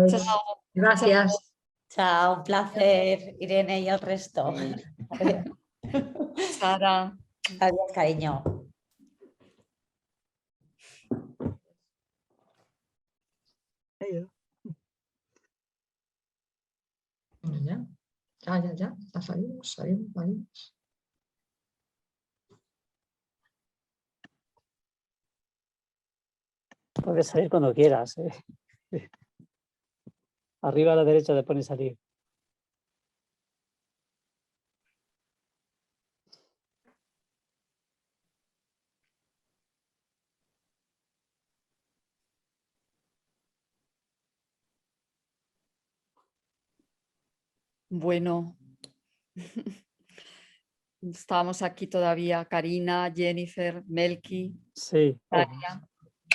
Speaker 2: Chao.
Speaker 7: Gracias.
Speaker 14: Chao, un placer, Irene y el resto.
Speaker 2: Sara.
Speaker 14: Adiós, cariño.
Speaker 7: Ya, ya. Salimos.
Speaker 8: Puedes salir cuando quieras. Arriba a la derecha te pone salir.
Speaker 2: Bueno, estamos aquí todavía, Karina, Jennifer, Melky,
Speaker 8: Sí,
Speaker 2: Tania.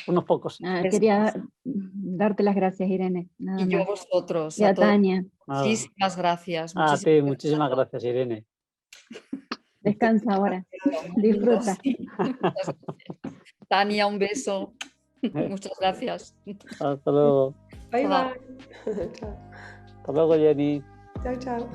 Speaker 8: unos pocos.
Speaker 10: Quería darte las gracias, Irene. Nada
Speaker 2: Y yo a
Speaker 10: más.
Speaker 2: vosotros,
Speaker 10: Y a
Speaker 2: todos.
Speaker 10: Tania.
Speaker 8: Nada.
Speaker 2: Muchísimas gracias.
Speaker 8: A ti, muchísimas gracias, Irene.
Speaker 10: Descansa ahora. Disfruta.
Speaker 2: Sí, muchas gracias. Tania, un beso. Muchas gracias.
Speaker 8: Hasta luego.
Speaker 11: Bye
Speaker 2: Chao.
Speaker 11: bye. Chao.
Speaker 8: Hasta luego, Jenny.
Speaker 11: Chao, chao.